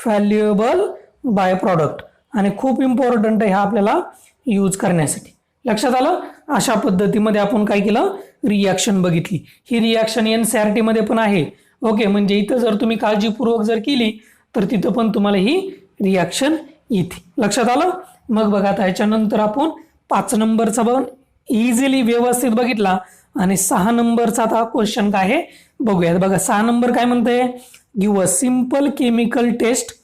व्हॅल्युएबल बाय प्रॉडक्ट, आणि खूप इम्पॉर्टंट आहे हा आपल्याला यूज करण्यासाठी. लक्षात आलं. अशा पद्धतीमध्ये आपण काय केलं, रिॲक्शन बघितली. ही रिॲक्शन NCERT मध्ये पण आहे. ओके, म्हणजे इथं जर तुम्ही काळजीपूर्वक जर केली तर तिथं पण तुम्हाला ही रिॲक्शन येते. लक्षात आलं. मग बघा आता ह्याच्यानंतर आपण 5 नंबरचा पण इझिली व्यवस्थित बघितला आणि 6 नंबरचा आता क्वेश्चन काय आहे बघूयात. बघा 6 नंबर काय म्हणते, give a simple chemical test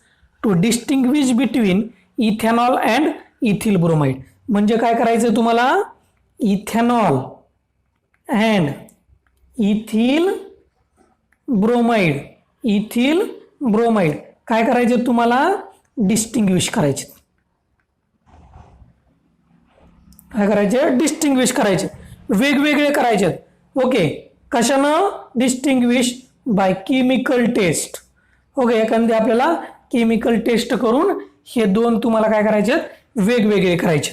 to distinguish between ethanol and ethyl bromide. म्हणजे काय करायचं तुम्हाला, ethanol and ethyl bromide, ethyl bromide काय करायचे तुम्हाला, डिस्टिंग्विश करायचे. काय करायचे, डिस्टिंग्विश करायचे, वेगवेगळे करायचे. ओके, कशानं distinguish, by chemical test. Okay, एखादी आपल्याला केमिकल टेस्ट करून हे 2 तुम्हाला काय करायचे, वेगवेगळे करायचे.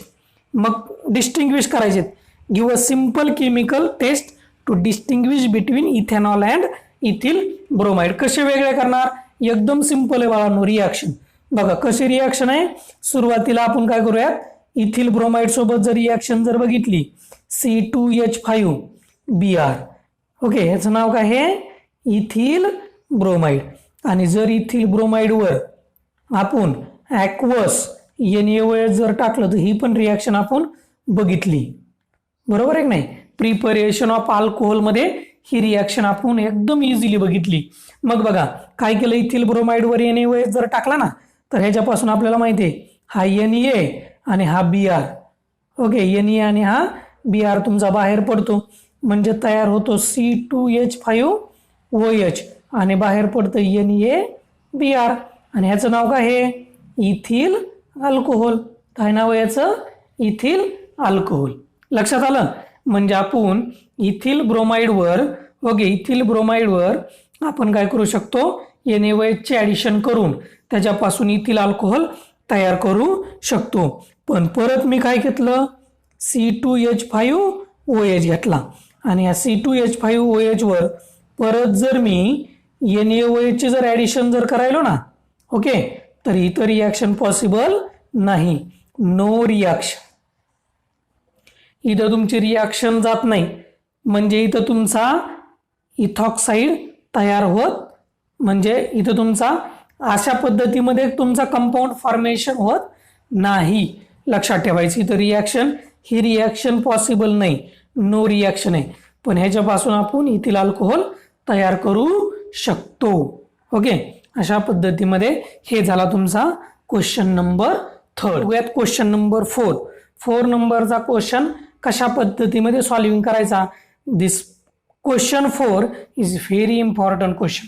मग डिस्टिंग्विश करायचे. Give a simple chemical test to distinguish between ethanol and ethyl bromide. कसे वेगळे करणार, एकदम सिंपल आहे बाळांनो रिॲक्शन. बघा कशी रिॲक्शन आहे. सुरुवातीला आपण काय करूयात, इथिल ब्रोमाइड सोबत जर रिॲक्शन जर बघितली, C2H5Br. ओके, ह्याचं नाव काय आहे, इथिल ब्रोमाइड. आणि जर इथिल ब्रोमाइडवर आपण ॲक्वस NaOH जर टाकलं तर ही पण रिॲक्शन आपण बघितली, बरोबर आहे की नाही. प्रिपरेशन ऑफ अल्कोहोल मध्ये ही रिॲक्शन आपण एकदम इझिली बघितली. मग बघा काय केलं, इथिल ब्रोमाइडवर NaOH जर टाकला ना तर ह्याच्यापासून आपल्याला माहिती आहे हा Na आणि हा Br. ओके, Na आणि हा Br तुमचा बाहेर पडतो म्हणजे तयार होतो C2H5OH आणि बाहेर पडतं NaBr आणि ह्याचं नाव काय आहे? Ethyl alcohol. काय नाव आहे याचं? Ethyl alcohol. लक्षात आलं? म्हणजे आपण इथिल ब्रोमाइडवर आपण काय करू शकतो? NaOH चे ॲडिशन करून त्याच्यापासून इथिल अल्कोहोल तयार करू शकतो. पण परत मी काय घेतलं? C2H5OH घेतला आणि या C2H5OH वर परत जर मी NaOH चे जर ॲडिशन जर करायलो ना, ओके, तर इथं रिॲक्शन पॉसिबल नाही. No reaction. इथं तुमची रिॲक्शन जात नाही म्हणजे इथं तुमचा इथॉक्साईड तयार होत, म्हणजे इथं तुमचा अशा पद्धतीमध्ये तुमचा कंपाऊंड फॉर्मेशन होत नाही. लक्षात ठेवायची. इथं ही रिॲक्शन पॉसिबल नाही. नो रिॲक्शन आहे. पण ह्याच्यापासून आपण इथिल अल्कोहोल तयार करू शकतो. ओके, अशा पद्धतीमध्ये हे झाला तुमचा क्वेश्चन नंबर 3. क्वेश्चन नंबर 4 नंबरचा क्वेश्चन कशा पद्धतीमध्ये सॉल्व्हिंग करायचा? This question 4 is very important question.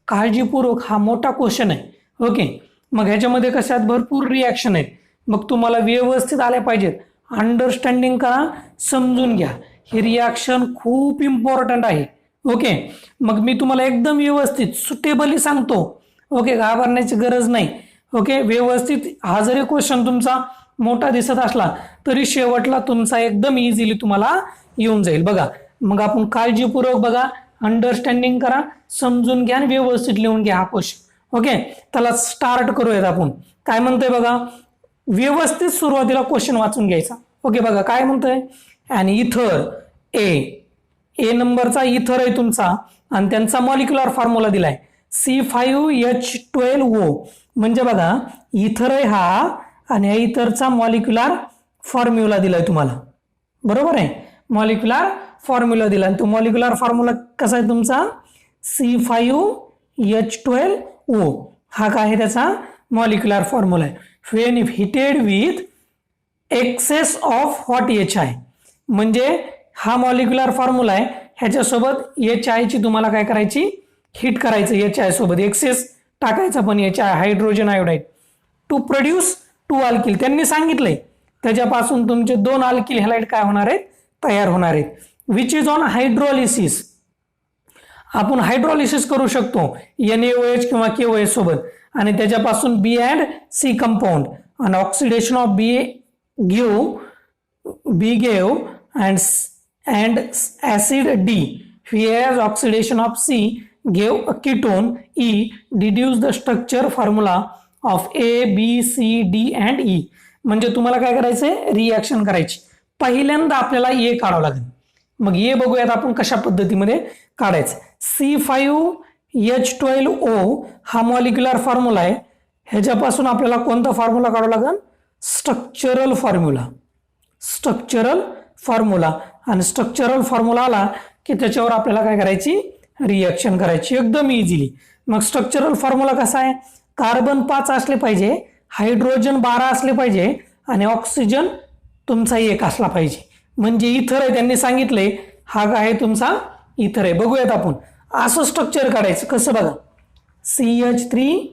काळजीपूर्वक हा मोठा क्वेश्चन आहे. ओके, मग ह्याच्यामध्ये कशात भरपूर रिॲक्शन आहेत. मग तुम्हाला व्यवस्थित आल्या पाहिजेत. अंडरस्टँडिंग करा, समजून घ्या. हे रिॲक्शन खूप इम्पॉर्टंट आहे. ओके, मग मी तुम्हाला एकदम व्यवस्थित सुटेबली सांगतो. ओके, घाबरण्याची गरज नाही. ओके, व्यवस्थित. हा जरी क्वेश्चन तुमचा मोठा दिसत असला तरी शेवटला तुमचा एकदम इझिली तुम्हाला येऊन जाईल. बघा, मग आपण काळजीपूर्वक बघा, अंडरस्टँडिंग करा, समजून घ्या आणि व्यवस्थित लिहून घ्या हा क्वेश्चन. ओके, त्याला स्टार्ट करूयात आपण. काय म्हणतोय बघा, व्यवस्थित सुरुवातीला क्वेश्चन वाचून घ्यायचा. ओके, बघा काय म्हणतोय. आणि इथर ए नंबरचा इथर आहे तुमचा आणि त्यांचा मॉलिक्युलर फॉर्म्युला दिलाय C5H12O. म्हणजे बघा, इथर आहे हा आणि या इथरचा मॉलिक्युलर फॉर्म्युला दिलाय तुम्हाला. बरोबर आहे, मॉलिक्युलर फॉर्म्युला दिला. आणि तो मॉलिक्युलर फॉर्म्युला कसा आहे तुमचा? C5H12O. हा काय आहे त्याचा मॉलिक्युलर फॉर्म्युला आहे. When heated with excess of hot HI. म्हणजे हा मॉलिक्युलर फॉर्म्युला आहे, ह्याच्यासोबत HI ची तुम्हाला काय करायची? हिट करायचं. HI सोबत एक्सेस टाकायचा, पण HI hydrogen iodide to produce 2 alkyl. त्यांनी सांगितलंय त्याच्यापासून तुमचे 2 अल्किल हॅलाइड काय होणार आहेत? तयार होणार आहेत. Which is on hydrolysis. आपण हायड्रोलिसिस करू शकतो NaOH किंवा KOH सोबत आणि त्याच्यापासून B and C कंपाऊंड आणि oxidation of B gave and acid D, whereas oxidation of C gave a ketone E. Deduce the structure formula of A, B, C, D and E. म्हणजे तुम्हाला काय करायचंय? रिॲक्शन करायची. पहिल्यांदा आपल्याला ए काढावं लागेल. मग ए बघूयात आपण कशा पद्धतीमध्ये काढायचं. C5H12O हा मॉलिक्युलर फॉर्म्युला आहे. ह्याच्यापासून आपल्याला कोणता फॉर्म्युला काढावा लागेल? Structural formula. आणि स्ट्रक्चरल फॉर्म्युला आला की त्याच्यावर आपल्याला काय करायची? रिॲक्शन करायची एकदम इझिली. मग स्ट्रक्चरल फॉर्म्युला कसा आहे? कार्बन 5 असले पाहिजे, हायड्रोजन 12 असले पाहिजे आणि ऑक्सिजन तुमचा 1 असला पाहिजे. म्हणजे इथर आहे, त्यांनी सांगितले हा काय आहे तुमचा इथर आहे. बघूयात आपण असं स्ट्रक्चर काढायचं. कसं बघा, CH3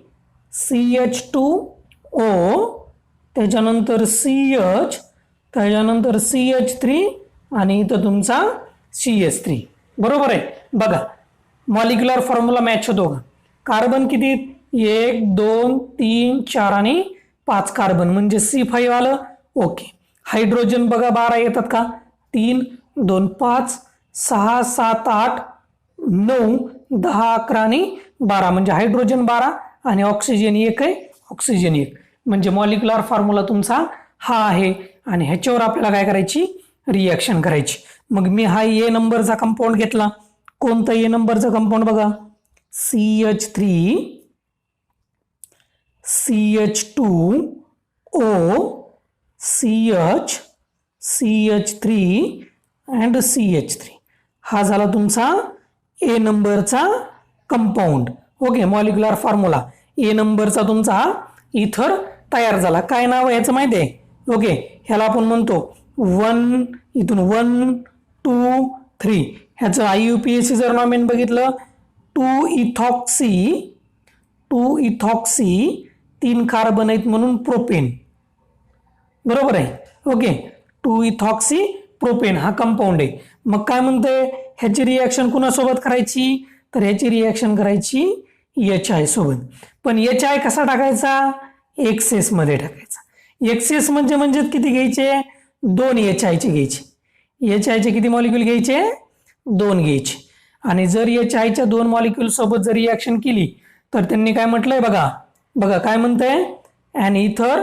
CH2O त्याच्यानंतर CH त्याच्यानंतर CH3 आणि इथं तुमचा CH3. बरोबर आहे. बघा मॉलिक्युलर फॉर्म्युला मॅच होतो का? कार्बन किती? 1 2 3 4 आणि 5 कार्बन म्हणजे C5 आलं. ओके, हायड्रोजन बघा 12 येतात का? 3 2 5 6 7 8 9 10 11 आणि 12 म्हणजे हायड्रोजन 12 आणि ऑक्सिजन 1 आहे. ऑक्सिजन 1 म्हणजे मॉलिक्युलर फॉर्म्युला तुमचा हा आहे आणि ह्याच्यावर आपल्याला काय करायची? रिॲक्शन करायची. मग मी हा ए नंबरचा कंपाऊंड घेतला. कोणता ए नंबरचा कंपाऊंड बघा? CH3 CH2O CH CH3 and CH3. हा झाला तुमचा ए नंबरचा compound. Okay, molecular formula. A नंबरचा तुमचा हा इथर तयार झाला. काय नाव आहे ह्याचं माहिती आहे? ओके, ह्याला आपण म्हणतो 1, इथून 1 2 3, ह्याचं IUPAC जर नॉमेन बघितलं 2 इथॉक्सी 3 कार्बन आहेत म्हणून प्रोपेन. बरोबर आहे. ओके, 2 इथॉक्सी प्रोपेन हा कंपाऊंड आहे. मग काय म्हणतंय, ह्याची रिॲक्शन कुणासोबत करायची? तर ह्याची रिॲक्शन करायची HI सोबत. पण HI कसा टाकायचा? एक्सेस मध्ये टाकायचा. एक्सेस म्हणजे किती घ्यायचे? 2 HI चे घ्यायचे. HI चे किती मॉलिक्यूल घ्यायचे? 2 घ्यायचे. आणि जर HI च्या 2 मॉलिक्यूल सोबत जर रिॲक्शन केली तर त्यांनी काय म्हटलंय बघा काय म्हणतंय, an ether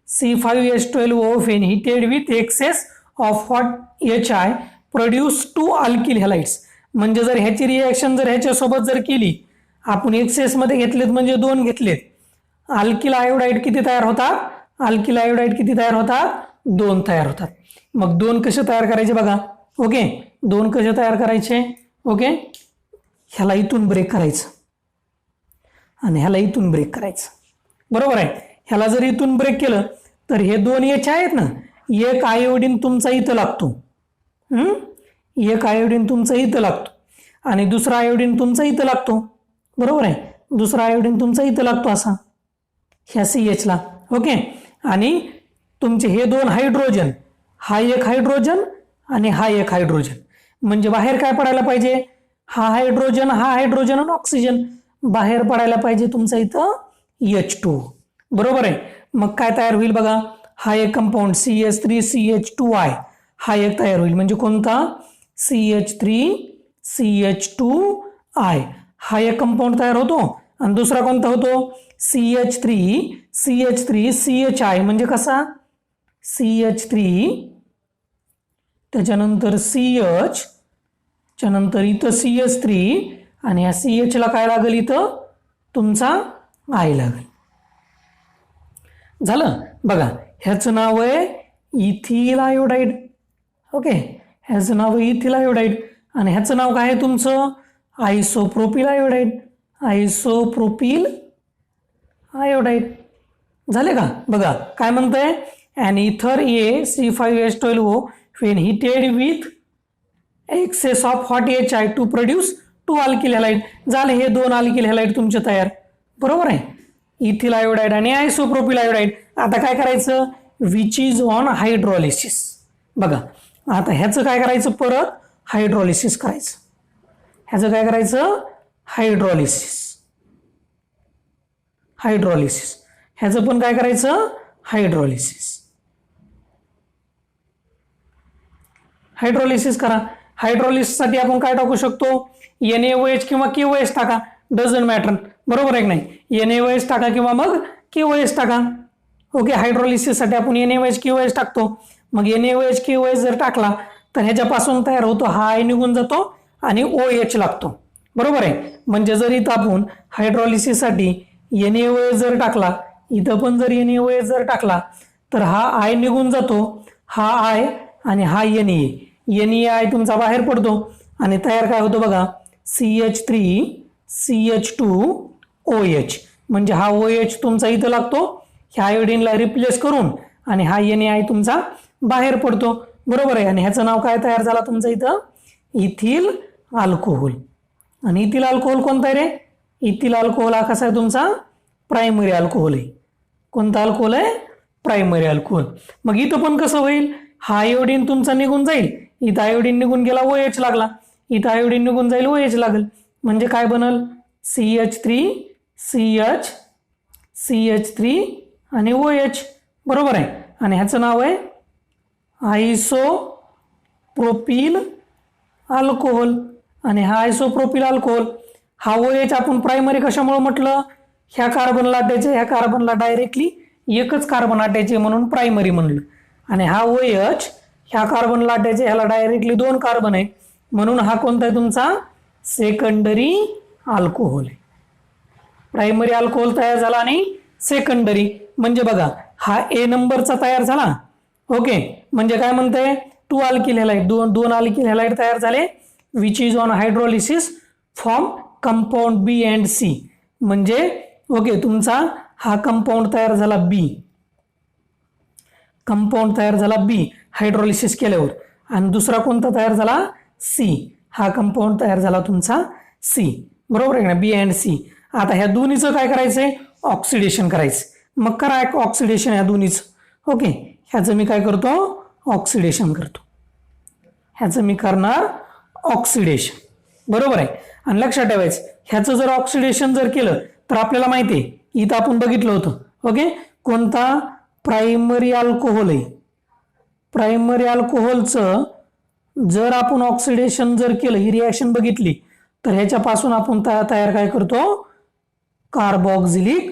C5H12O when heated with excess of hot HI produce 2 alkyl halides. म्हणजे जर ह्याची रिॲक्शन जर ह्याच्यासोबत जर केली, आपण एक्सेस मध्ये घेतलेत म्हणजे 2 घेतलेत, अल्किल आयोडाईड किती तयार होतात? अल्किल आयोडाईड किती तयार होतात? 2 तयार होतात. मग 2 कसे तयार करायचे बघा. ओके, 2 कसे तयार करायचे? ओके, ह्याला इथून ब्रेक करायचं आणि ह्याला इथून ब्रेक करायचं. बरोबर आहे. ह्याला जर इथून ब्रेक केलं तर हे 2 H आहेत ना, एक आयोडीन तुमचा इथं लागतो, एक आयोडीन तुमचा इथं लागतो आणि दुसरा आयोडीन तुमचा इथं लागतो. बरोबर आहे. दुसरा आयोडीन तुमचा इथं लागतो असा ह्या CH ला. ओके, आणि तुमचे हे 2 हायड्रोजन, हा एक हायड्रोजन आणि हा एक हायड्रोजन, म्हणजे बाहेर काय पडायला पाहिजे? हा हायड्रोजन आणि ऑक्सिजन बाहेर पडायला पाहिजे तुमचा इथं H2. बरोबर आहे. मग काय तयार होईल बघा, हा एक कंपाऊंड CH3CH2I हा एक तयार होईल. म्हणजे कोणता? CH3CH2I हा एक कंपाऊंड तयार होतो. आणि दुसरा कोणता होतो? CH3CH3CHI म्हणजे कसा? CH3 त्याच्यानंतर CH त्यानंतर इथं CH3 आणि या CH ला काय लागेल? इथं तुमचा I लागेल. झालं बघा. ह्याचं नाव आहे इथिल आयोडाईड. ओके, ह्याचं नाव आहे इथिल आयोडाईड आणि ह्याचं नाव काय आहे तुमचं? Isopropyl iodide. Isopropyl iodide. झाले का? बघा काय म्हणतंय, an ether C5H12O when heated with excess of hot HI to produce 2 alkyl halide. झाले हे 2 alkyl halide तुमचे तयार. बरोबर आहे. इथिल आयोडाईड आणि आयसोप्रोपिल आयोडाईड. आता काय करायचं? Which is on hydrolysis. बघा आता ह्याचं काय करायचं? परत हायड्रॉलिसिस करायचं. ह्याचं काय करायचं? हायड्रॉलिसिस. ह्याचं पण काय करायचं? हायड्रॉलिसिस करा. हायड्रॉलिसिससाठी आपण काय टाकू शकतो? NaOH किंवा KOH टाका, डझंट मॅटर. बरोबर आहे की नाही? NaOH टाका किंवा मग KOH टाका. ओके, हायड्रॉलिसिससाठी आपण NaOH KOH टाकतो. मग NaOH KOH जर टाकला तर ह्याच्यापासून तयार होतो हा I निघून जातो आणि OH लागतो. बरोबर आहे. म्हणजे जर इथं आपण हायड्रॉलिसिससाठी NaOH जर टाकला, इथं पण जर NaOH जर टाकला तर हा I निघून जातो, हा I आणि हा NaI तुमचा बाहेर पडतो आणि तयार काय होतो बघा? CH3CH2OH. म्हणजे हा OH तुमचा इथं लागतो ह्या आयोडीनला रिप्लेस करून आणि हा NaI तुमचा बाहेर पडतो. बरोबर आहे. आणि ह्याचं नाव काय तयार झाला तुमचं इथं? Ethyl alcohol. आणि इथिल अल्कोहोल कोणता आहे रे? इथिल अल्कोहोल हा कसा आहे तुमचा? प्रायमरी अल्कोहोल आहे. कोणता अल्कोहोल आहे? Primary alcohol. मग इथं पण कसं होईल? हा आयोडीन तुमचा निघून जाईल, इथं आयोडीन निघून गेला OH लागला, इथं आयोडीन निघून जाईल OH लागेल. म्हणजे काय बनल? CH3 आणि OH. बरोबर आहे. आणि ह्याचं नाव आहे आयसोप्रोपिल अल्कोहोल. आणि हा आयसोप्रोपिल अल्कोहोल हा OH आपण प्रायमरी कशामुळे म्हटलं? ह्या कार्बनला अटायचे, ह्या कार्बनला डायरेक्टली एकच कार्बन अटायचे म्हणून प्रायमरी म्हणलं. आणि हा OH ह्या कार्बनला अटायचे, ह्याला डायरेक्टली 2 कार्बन आहे म्हणून हा कोणता आहे तुमचा? सेकंडरी अल्कोहोल आहे. प्रायमरी अल्कोहोल तयार झाला आणि सेकंडरी म्हणजे बघा हा A नंबरचा तयार झाला. ओके, म्हणजे काय म्हणतंय? 2 अल्किल हॅलाइड, 2 अल्किल हॅलाइड तयार झाले which is on hydrolysis form compound B and C. म्हणजे ओके तुमचा हा कंपाऊंड तयार झाला बी, कंपाऊंड तयार झाला बी हायड्रोलिसिस केल्यावर, आणि दुसरा कोणता तयार झाला सी, हा कंपाऊंड तयार झाला तुमचा सी, बरोबर आहे ना, बी अँड सी. आता ह्या दोन्हीचं काय करायचंय, ऑक्सिडेशन करायचं. मग करा ऑक्सिडेशन ह्या दोन्हीचं. ओके, ह्याचं मी काय करतो, ऑक्सिडेशन करतो, ह्याचं मी करणार ऑक्सिडेशन, बरोबर आहे. आणि लक्षात ठेवायचं, ह्याचं जर ऑक्सिडेशन जर केलं तर आपल्याला माहिती आहे इथं आपण बघितलं होतं. ओके, कोणता प्रायमरी अल्कोहोल आहे, प्रायमरी अल्कोहोलचं जर आपण ऑक्सिडेशन जर केलं, ही रिॲक्शन बघितली तर ह्याच्यापासून आपण तयार काय करतो, कार्बोक्सिलिक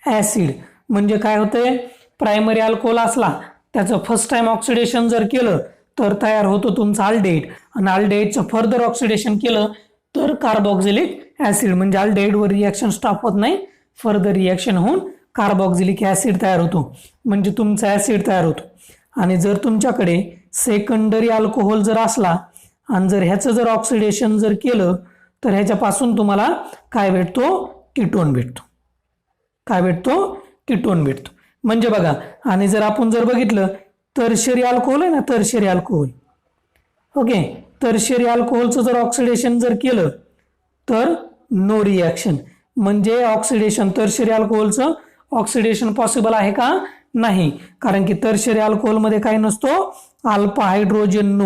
ऍसिड. म्हणजे काय होतंय, प्रायमरी अल्कोहोल असला त्याचं फर्स्ट टाइम ऑक्सिडेशन जर केलं तर तयार होतो तुमचं अल्डेहाइड, आणि अल्डेहाइडचं फर्दर ऑक्सिडेशन केलं तर कार्बोक्सिलिक ऍसिड. म्हणजे अल्डेहाइडवर रिॲक्शन स्टॉप होत नाही, फर्दर रिॲक्शन होऊन कार्बोक्सिलिक ऍसिड तयार होतो, म्हणजे तुमचा ऍसिड तयार होतो. आणि जर तुमच्याकडे सेकंडरी अल्कोहोल जर असला आणि जर ह्याचं जर ऑक्सिडेशन जर केलं तर ह्याच्यापासून तुम्हाला काय भेटतो, कीटोन भेटतो. काय भेटतो, कीटोन भेटतो. म्हणजे बघा, आणि जर आपण जर बघितलं टर्शियरी अल्कोहोल आहे ना, टर्शियरी अल्कोहोल, ओके, टर्शियरी अल्कोहोलचं जर ऑक्सिडेशन जर केलं तर नो रिॲक्शन. म्हणजे ऑक्सिडेशन, टर्शियरी अल्कोहोलचं ऑक्सिडेशन पॉसिबल आहे का, नाही, कारण की टर्शियरी अल्कोहोलमध्ये काय नसतो, alpha hydrogen,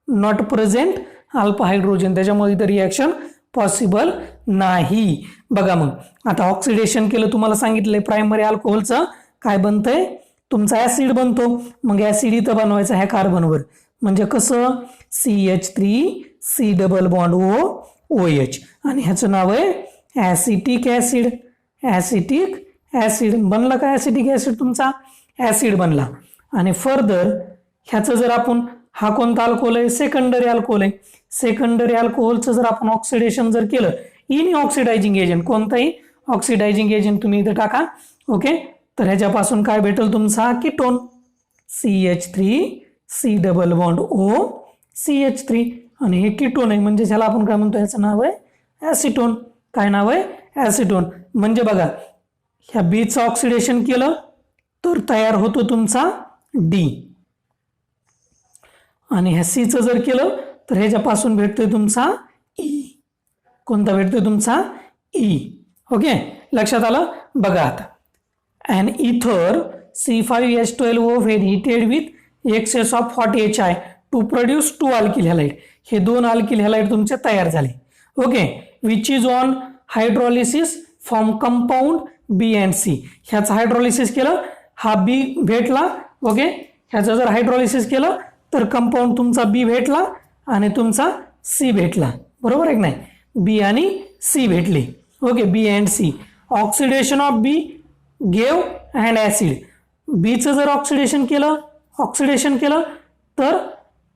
not present alpha hydrogen, त्याच्यामुळे इथं रिॲक्शन पॉसिबल नाही. बघा मग आता ऑक्सिडेशन केलं, तुम्हाला सांगितलंय प्रायमरी अल्कोहोलचं काय बनतंय, तुमचा ऍसिड बनतो. मग ऍसिड इथं बनवायचं ह्या कार्बनवर, म्हणजे कसं, CH3 डबल बॉन्ड OH, आणि ह्याचं नाव आहे ऍसिटिक ऍसिड. ऍसिटिक ऍसिड बनला का, ऍसिटिक ऍसिड तुमचा ऍसिड बनला. आणि फर्दर ह्याचं जर आपण, हा कोणता अल्कोहोल आहे, सेकंडरी अल्कोहोल आहे, सेकंडरी अल्कोहोलचं जर आपण ऑक्सिडेशन जर केलं, इनी ऑक्सिडायझिंग एजंट, कोणताही ऑक्सिडायझिंग एजंट तुम्ही इथं टाका. ओके, तर ह्याच्यापासून काय भेटेल तुमचा ketone, CH3 double bond CH3, आणि हे कीटोन आहे, म्हणजे ह्याला आपण काय म्हणतो, ह्याचं नाव आहे ऍसिटोन. काय नाव आहे, ऍसिटोन. म्हणजे बघा, ह्या बीचं ऑक्सिडेशन केलं तर तयार होतो तुमचा डी, आणि ह्या सीचं जर केलं तर ह्याच्यापासून भेटतोय तुमचा ई. कोणता भेटतोय तुमचा ई. ओके, लक्षात आलं. बघा आता, an ether C5H12O when heated with excess of hot HI to produce 2 alkyl halide. हे 2 alkyl halide तुमचे तयार झाले. Okay, which is on hydrolysis form compound B and C. ह्याचं हायड्रोलिसिस केलं, हा बी भेटला. ओके, ह्याचं जर हायड्रोलिसिस केलं तर कंपाऊंड तुमचा बी भेटला आणि तुमचा सी भेटला, बरोबर आहे की नाही, बी आणि सी भेटले. Okay, B and C. Oxidation of B gave and acid. बीचं जर ऑक्सिडेशन केलं तर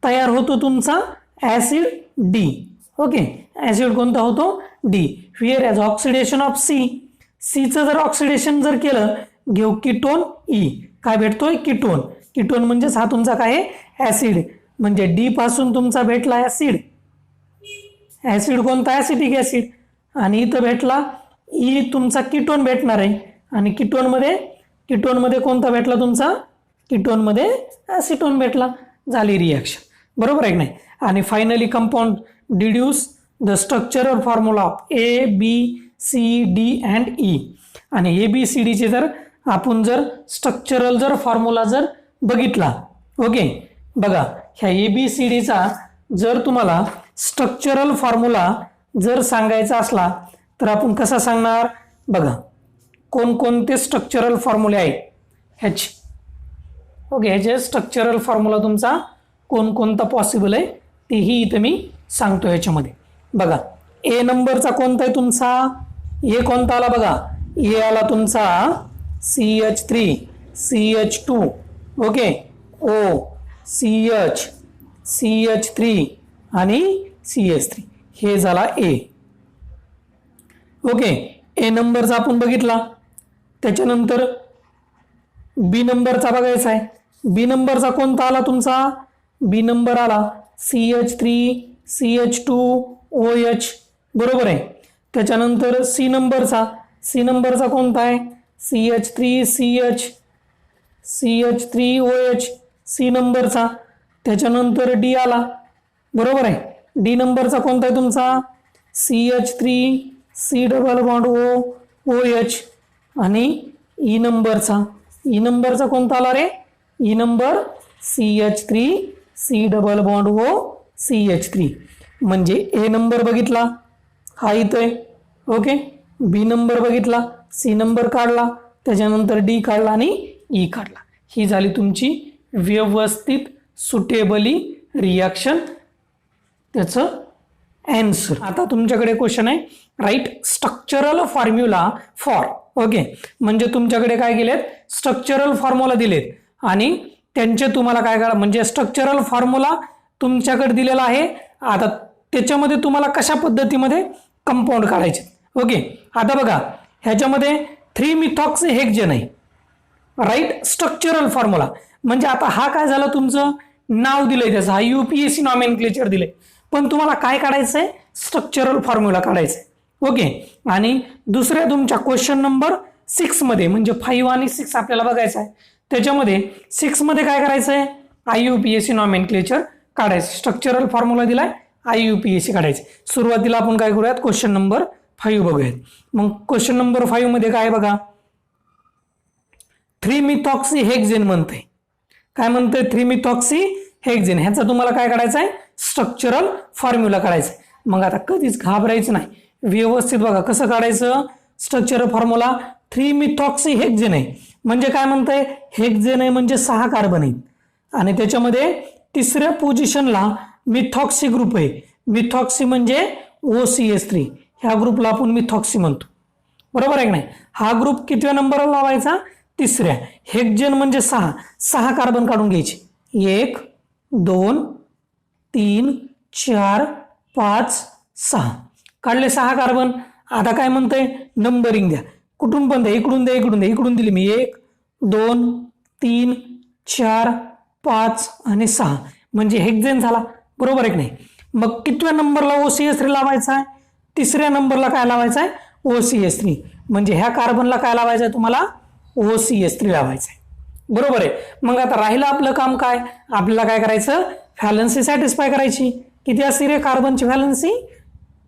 तयार होतो तुमचा ऍसिड डी. ओके, ऍसिड कोणता होतो, D. Here as oxidation of सीचं जर ऑक्सिडेशन जर केलं, घेऊ कीटोन ई. काय भेटतोय, कीटोन. कीटोन म्हणजेच हा तुमचा काय आहे, ऍसिड. म्हणजे डी पासून तुमचा भेटला ऍसिड, ऍसिड कोणता, ऍसिटिक ऍसिड, आणि इथं भेटला ई, तुमचा कीटोन भेटणार आहे. आणि कीटोनमध्ये कोणता भेटला तुमचा, कीटोनमध्ये ऍसिटोन भेटला. झाली रिॲक्शन, बरोबर आहे की नाही. आणि finally compound deduce the structural formula of ABCD and E. आणि ABCD चे जर आपण जर स्ट्रक्चरल जर फॉर्म्युला जर बघितला, ओके, बघा ह्या ABCDचा जर तुम्हाला स्ट्रक्चरल फॉर्म्युला जर सांगायचा असला तर आपण कसा सांगणार, बघा कोणकोणते स्ट्रक्चरल फॉर्म्युले आहेत ह्याची. ओके, ह्याचे स्ट्रक्चरल फॉर्म्युला तुमचा कोणकोणता पॉसिबल आहे तेही इथं मी सांगतो ह्याच्यामध्ये. बघा, ए नंबरचा कोणता आहे तुमचा, ए कोणता आला बघा, ए आला तुमचा CH3 CH2, okay, O CH3 आणि CH3, हे झाला ए. ओके, ए नंबरचा आपण बघितला. त्याच्यानंतर बी नंबरचा बघायचा आहे. बी नंबरचा कोणता आला तुमचा, बी नंबर आला CH3 CH2 OH, बरोबर आहे. त्याच्यानंतर सी नंबरचा कोणता आहे CH3OH सी नंबरचा. त्याच्यानंतर डी आला, बरोबर आहे. डी नंबरचा कोणता आहे तुमचा CH3C डबल बॉन्ड OH. आणि ई नंबरचा कोणता आला रे, E number CH3C double bond OCH3. म्हणजे ए नंबर बघितला हा इथं आहे, ओके. बी नंबर बघितला, सी नंबर काढला, त्याच्यानंतर डी काढला आणि ई काढला. ही झाली तुमची व्यवस्थित सुटेबली रिॲक्शन, त्याचं ॲन्सर. आता तुमच्याकडे क्वेश्चन आहे, write structural formula for. Okay, म्हणजे तुमच्याकडे काय केलेत, स्ट्रक्चरल फॉर्म्युला दिलेत आणि त्यांचे तुम्हाला काय करा, म्हणजे स्ट्रक्चरल फॉर्म्युला तुमच्याकडे दिलेला आहे. आता त्याच्यामध्ये तुम्हाला कशा पद्धतीमध्ये कंपाऊंड काढायचे. ओके, आता बघा ह्याच्यामध्ये 3-मिथॉक्सीहेक्झेन आहे, राईट. स्ट्रक्चरल फॉर्म्युला म्हणजे आता हा काय झालं, तुमचं नाव दिलंय त्याचं, हा UPSC नॉमेनक्लेचर दिलंय, पण तुम्हाला काय काढायचंय, स्ट्रक्चरल फॉर्म्युला काढायचंय. ओके, आणि दुसऱ्या तुमच्या क्वेश्चन नंबर 6 मध्ये म्हणजे 5 आणि 6 आपल्याला बघायचं आहे. त्याच्यामध्ये 6 मध्ये काय करायचंय, IUPAC नॉमेनक्लेचर काढायचं. स्ट्रक्चरल फॉर्म्युला दिलाय, IUPAC काढायचं. सुरुवातीला आपण काय करूयात, क्वेश्चन नंबर 5 बघूयात. मग क्वेश्चन नंबर 5 मध्ये काय बघा, 3-मिथॉक्सीहेक्झेन म्हणते. काय म्हणतंय, 3-मिथॉक्सीहेक्झेन. ह्याचा तुम्हाला काय काढायचं आहे, स्ट्रक्चरल फॉर्म्युला काढायचा आहे. मग आता कधीच घाबरायचं नाही, व्यवस्थित बघा कसं काढायचं स्ट्रक्चरल फॉर्म्युला. 3-मिथॉक्सीहेक्झेन आहे म्हणजे काय म्हणतंय, हेक्झेन आहे म्हणजे 6 कार्बन आहेत आणि त्याच्यामध्ये तिसऱ्या पोझिशनला मिथॉक्सी ग्रुप आहे. मिथॉक्सी म्हणजे OCH3, ह्या ग्रुपला आपण मिथॉक्सी म्हणतो, बरोबर आहे की नाही. हा ग्रुप कितव्या नंबरला लावायचा, तिसऱ्या. हेक्झेन म्हणजे 6 कार्बन काढून घ्यायचे, 1 2 3 4 5 6 काढले 6 कार्बन. आता काय म्हणतंय, नंबरिंग द्या, कुठून पण द्या, इकडून द्या, इकडून द्या, इकडून दिली मी 1 2 3 4 5 आणि 6 म्हणजे हेक्झेन झाला, बरोबर आहे की नाही. मग कितव्या नंबरला OCH3 लावायचा आहे, तिसऱ्या नंबरला काय लावायचा आहे, OCH3. म्हणजे ह्या कार्बनला काय लावायचं आहे तुम्हाला, OCH3 लावायचं आहे, बरोबर आहे. मग आता राहिलं आपलं काम काय, आपल्याला काय करायचं, व्हॅलन्सी सॅटिस्फाय करायची. किती असते रे कार्बनची व्हॅलन्सी,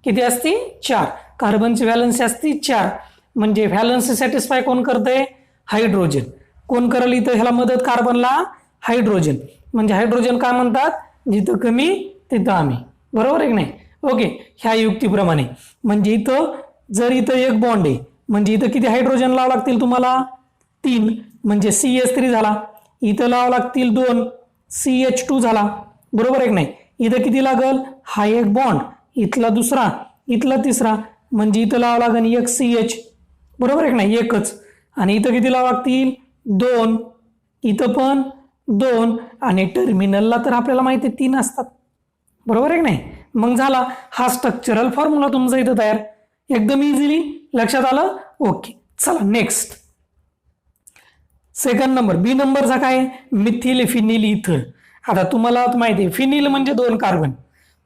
किती असते, 4. कार्बनची व्हॅलन्सी असते 4. म्हणजे व्हॅलन्सी सॅटिस्फाय कोण करते, हायड्रोजन. कोण करेल इथं ह्याला मदत, कार्बनला, हायड्रोजन. म्हणजे हायड्रोजन काय म्हणतात, जिथं कमी तिथं आम्ही, बरोबर आहे की नाही. ओके, ह्या युक्तीप्रमाणे म्हणजे इथं जर इथं एक बॉन्ड आहे म्हणजे इथं किती हायड्रोजन लावावं लागतील तुम्हाला, 3. म्हणजे CH3 झाला. इथं लावावं लागतील 2, CH2 झाला, बरोबर आहे की नाही. इथं किती लागल, हा एक बॉन्ड, इथला दुसरा, इथला तिसरा, म्हणजे इथं लावावं लागेल एक CH, बरोबर आहे की नाही, एकच. आणि इथं किती लावावं लागतील, 2, इथं पण 2 आणि टर्मिनलला तर आपल्याला माहिती आहे 3 असतात, बरोबर आहे की नाही. मग झाला हा स्ट्रक्चरल फॉर्म्युला तुमचा इथं तयार, एकदम इझिली लक्षात आलं. ओके, चला नेक्स्ट. सेकंड नंबर, बी नंबरचा काय, मिथिल फिनिल इथर. आता तुम्हाला माहिती आहे फिनिल म्हणजे 2 कार्बन,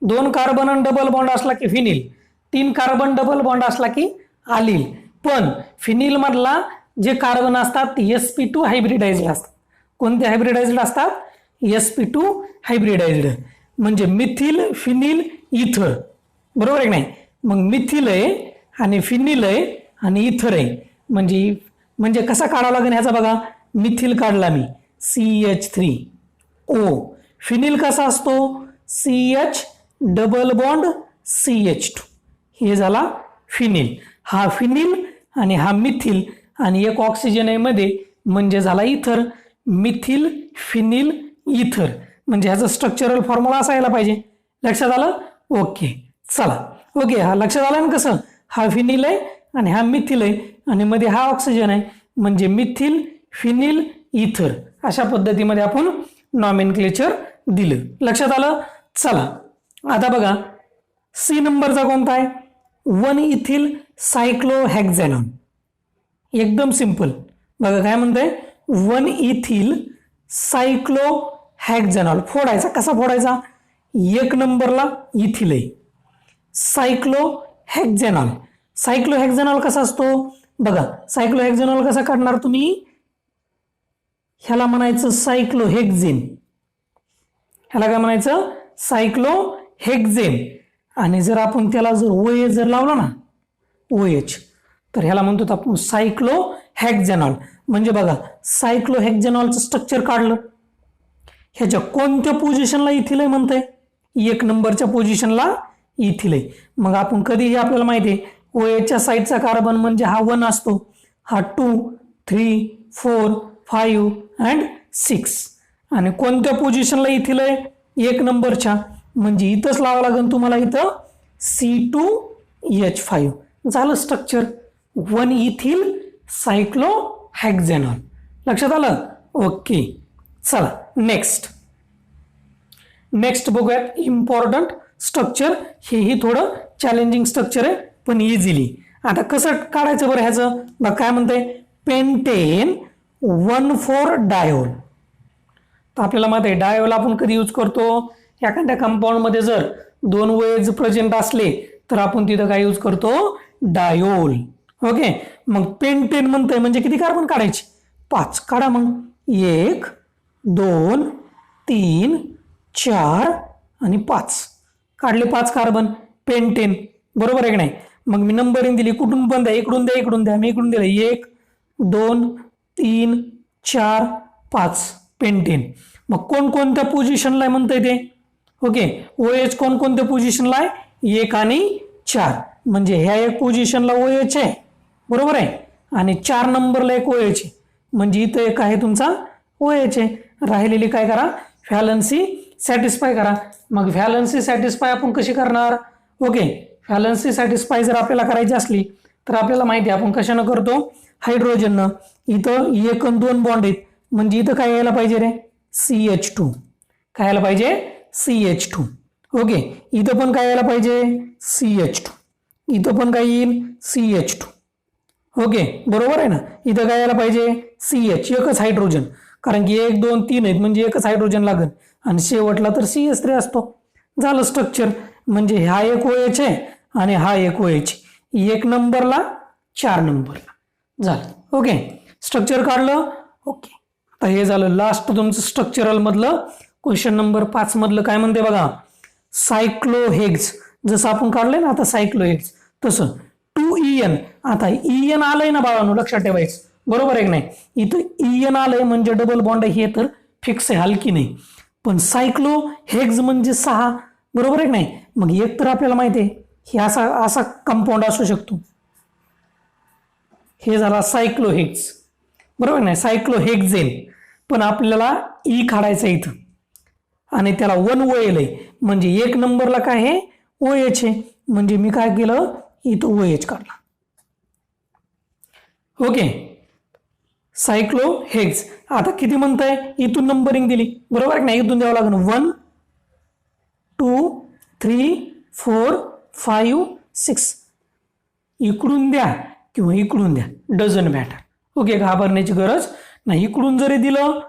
2 कार्बन आणि डबल बॉन्ड असला की फिनिल, 3 कार्बन डबल बॉन्ड असला की आलिल. पण फिनिल मधला जे कार्बन असतात sp2 हायब्रिडाइज्ड असतात. कोणते हायब्रिडाइज्ड असतात, sp2 हायब्रिडाइज्ड. म्हणजे मिथिल फिनिल इथर, बरोबर आहे की नाही. मग मिथिल आहे आणि फिनिल आहे आणि इथर आहे. म्हणजे कसा काढावा लागेल ह्याचा बघा, मिथिल काढला मी CH3O. फिनिल कसा असतो, CH डबल बॉन्ड CH2, हे झाला फिनिल. हा फिनिल आणि हा मिथिल आणि एक ऑक्सिजन आहे मध्ये म्हणजे झाला इथर. मिथिल फिनिल इथर म्हणजे ह्याचं स्ट्रक्चरल फॉर्म्युला असायला पाहिजे, लक्षात आलं. ओके, चला. ओके, हा लक्षात आलं ना कसं, हा फिनिल आहे आणि हा मिथिल आहे आणि मध्ये हा ऑक्सिजन आहे म्हणजे मिथिल फिनिल इथर. अशा पद्धतीमध्ये आपण नॉमेनक्लेचर दिलं, लक्षात आलं. चला आता बघा सी नंबरचा कोणता आहे, 1-इथिल सायक्लोहेक्झॅनॉन. एकदम सिंपल बघा काय म्हणतंय, 1-इथिल सायक्लोहेक्झॅनॉल. फोडायचा, कसा फोडायचा, 1 नंबरला इथिल आहे, सायक्लोहेक्झॅनॉल. सायक्लोहेक्झेनॉल कसा असतो बघा, सायक्लोहेक्झेनॉल कसा काढणार तुम्ही, ह्याला म्हणायचं सायक्लोहेक्झेन, ह्याला काय म्हणायचं सायक्लोहेक्झेन. आणि जर आपण त्याला जर OH जर लावला ना OH, तर ह्याला म्हणतो आपण सायक्लोहेक्झेनॉल. म्हणजे बघा सायक्लोहेक्झेनॉलचं स्ट्रक्चर काढलं, ह्याच्या कोणत्या पोझिशनला इथिल आहे म्हणतंय, 1 नंबरच्या पोझिशनला इथिल आहे. मग आपण कधीही आपल्याला माहिती आहे OHच्या साईडचा कार्बन म्हणजे हा 1 असतो, हा 2, 3, 4, 5 अँड 6. आणि कोणत्या पोझिशनला इथिल आहे 1 नंबरच्या, म्हणजे इथंच लावावं लागेल तुम्हाला, इथं C2H5 झालं स्ट्रक्चर, 1 इथिल सायक्लोहेक्झेनॉल. लक्षात आलं? ओके, चला नेक्स्ट बघूयात इम्पॉर्टंट स्ट्रक्चर. हेही थोडं चॅलेंजिंग स्ट्रक्चर आहे पण इझिली. आता कसं काढायचं बरं ह्याचं, मग काय म्हणतंय पेंटेन 1,4 डायोल. तर आपल्याला माहिती आहे डायोल आपण कधी यूज करतो, एखाद्या कंपाऊंडमध्ये जर 2 OH प्रेझेंट असले तर आपण तिथं काय यूज करतो, डायोल. ओके, मग पेंटेन म्हणतंय म्हणजे किती कार्बन काढायचे, 5 काढा. मग 1 2 3 4 आणि 5 काढले, 5 कार्बन पेंटेन, बरोबर आहे की नाही. मग मी नंबरिंग दिली, कुठून पण द्या, इकडून द्या इकडून द्या, मी इकडून दिलं 1 2 3 4 5 पेंटेन. मग कोणकोणत्या पोझिशनला आहे म्हणतंय ते, ओके OH कोणकोणत्या पोझिशनला आहे, 1 आणि 4. म्हणजे ह्या एक पोझिशनला OH आहे, बरोबर आहे, आणि 4 नंबरला एक OH आहे, म्हणजे इथं एक आहे तुमचा OH आहे. राहिलेली काय करा, व्हॅलन्सी सॅटिस्फाय करा. मग व्हॅलन्सी सॅटिस्फाय आपण कशी करणार, ओके व्हॅलन्सी सॅटिस्फाय जर आपल्याला करायची असली तर आपल्याला माहिती आहे आपण कशानं करतो, हायड्रोजननं. इथं 1 आणि 2 बॉन्ड आहेत, म्हणजे इथं काय यायला पाहिजे रे, CH2. काय यायला पाहिजे, CH2. ओके, इथं पण काय यायला पाहिजे, CH2. इथं पण काय येईल, CH2. ओके, बरोबर आहे ना. इथं काय यायला पाहिजे, CH, एकच हायड्रोजन, कारण की 1 2 3 आहेत म्हणजे एकच हायड्रोजन लागेल, आणि शेवटला तर CH3 असतो. झालं स्ट्रक्चर. म्हणजे हा एक OH आहे आणि हा एक OH, 1 नंबरला 4 नंबरला झालं. ओके, स्ट्रक्चर काढलं. ओके, आता हे झालं लास्ट तुमचं स्ट्रक्चरल मधलं. क्वेश्चन नंबर 5 मधलं काय म्हणते बघा, सायक्लोहेक्स. जसं आपण काढलंय ना आता सायक्लोहेक्स, तसं 2En. आता En आलंय ना बाळांनो, लक्षात ठेवायचं, बरोबर आहे की नाही. इथं En आलंय म्हणजे डबल बॉन्ड हे तर फिक्स आहे, हलकी नाही. पण सायक्लोहेक्स म्हणजे 6, बरोबर आहे की नाही. मग एक तर आपल्याला माहिती आहे हे असा कंपाऊंड असू शकतो, हे झाला सायक्लोहेक्स, बरोबर नाही, सायक्लोहेक्झेन. पण आपल्याला ई काढायचं इथं, आणि त्याला 1 OH आहे, म्हणजे 1 नंबरला काय आहे OH आहे, म्हणजे मी काय केलं इथं OH काढला. ओके, सायक्लोहेक्स. आता किती म्हणताय, इथून नंबरिंग दिली, बरोबर आहे की नाही, इथून द्यावं लागेल 1 2 3 4 5 6. इकडून द्या किंवा इकडून द्या, डझंट मॅटर. ओके, घाबरण्याची गरज नाही. इकडून जरी दिलं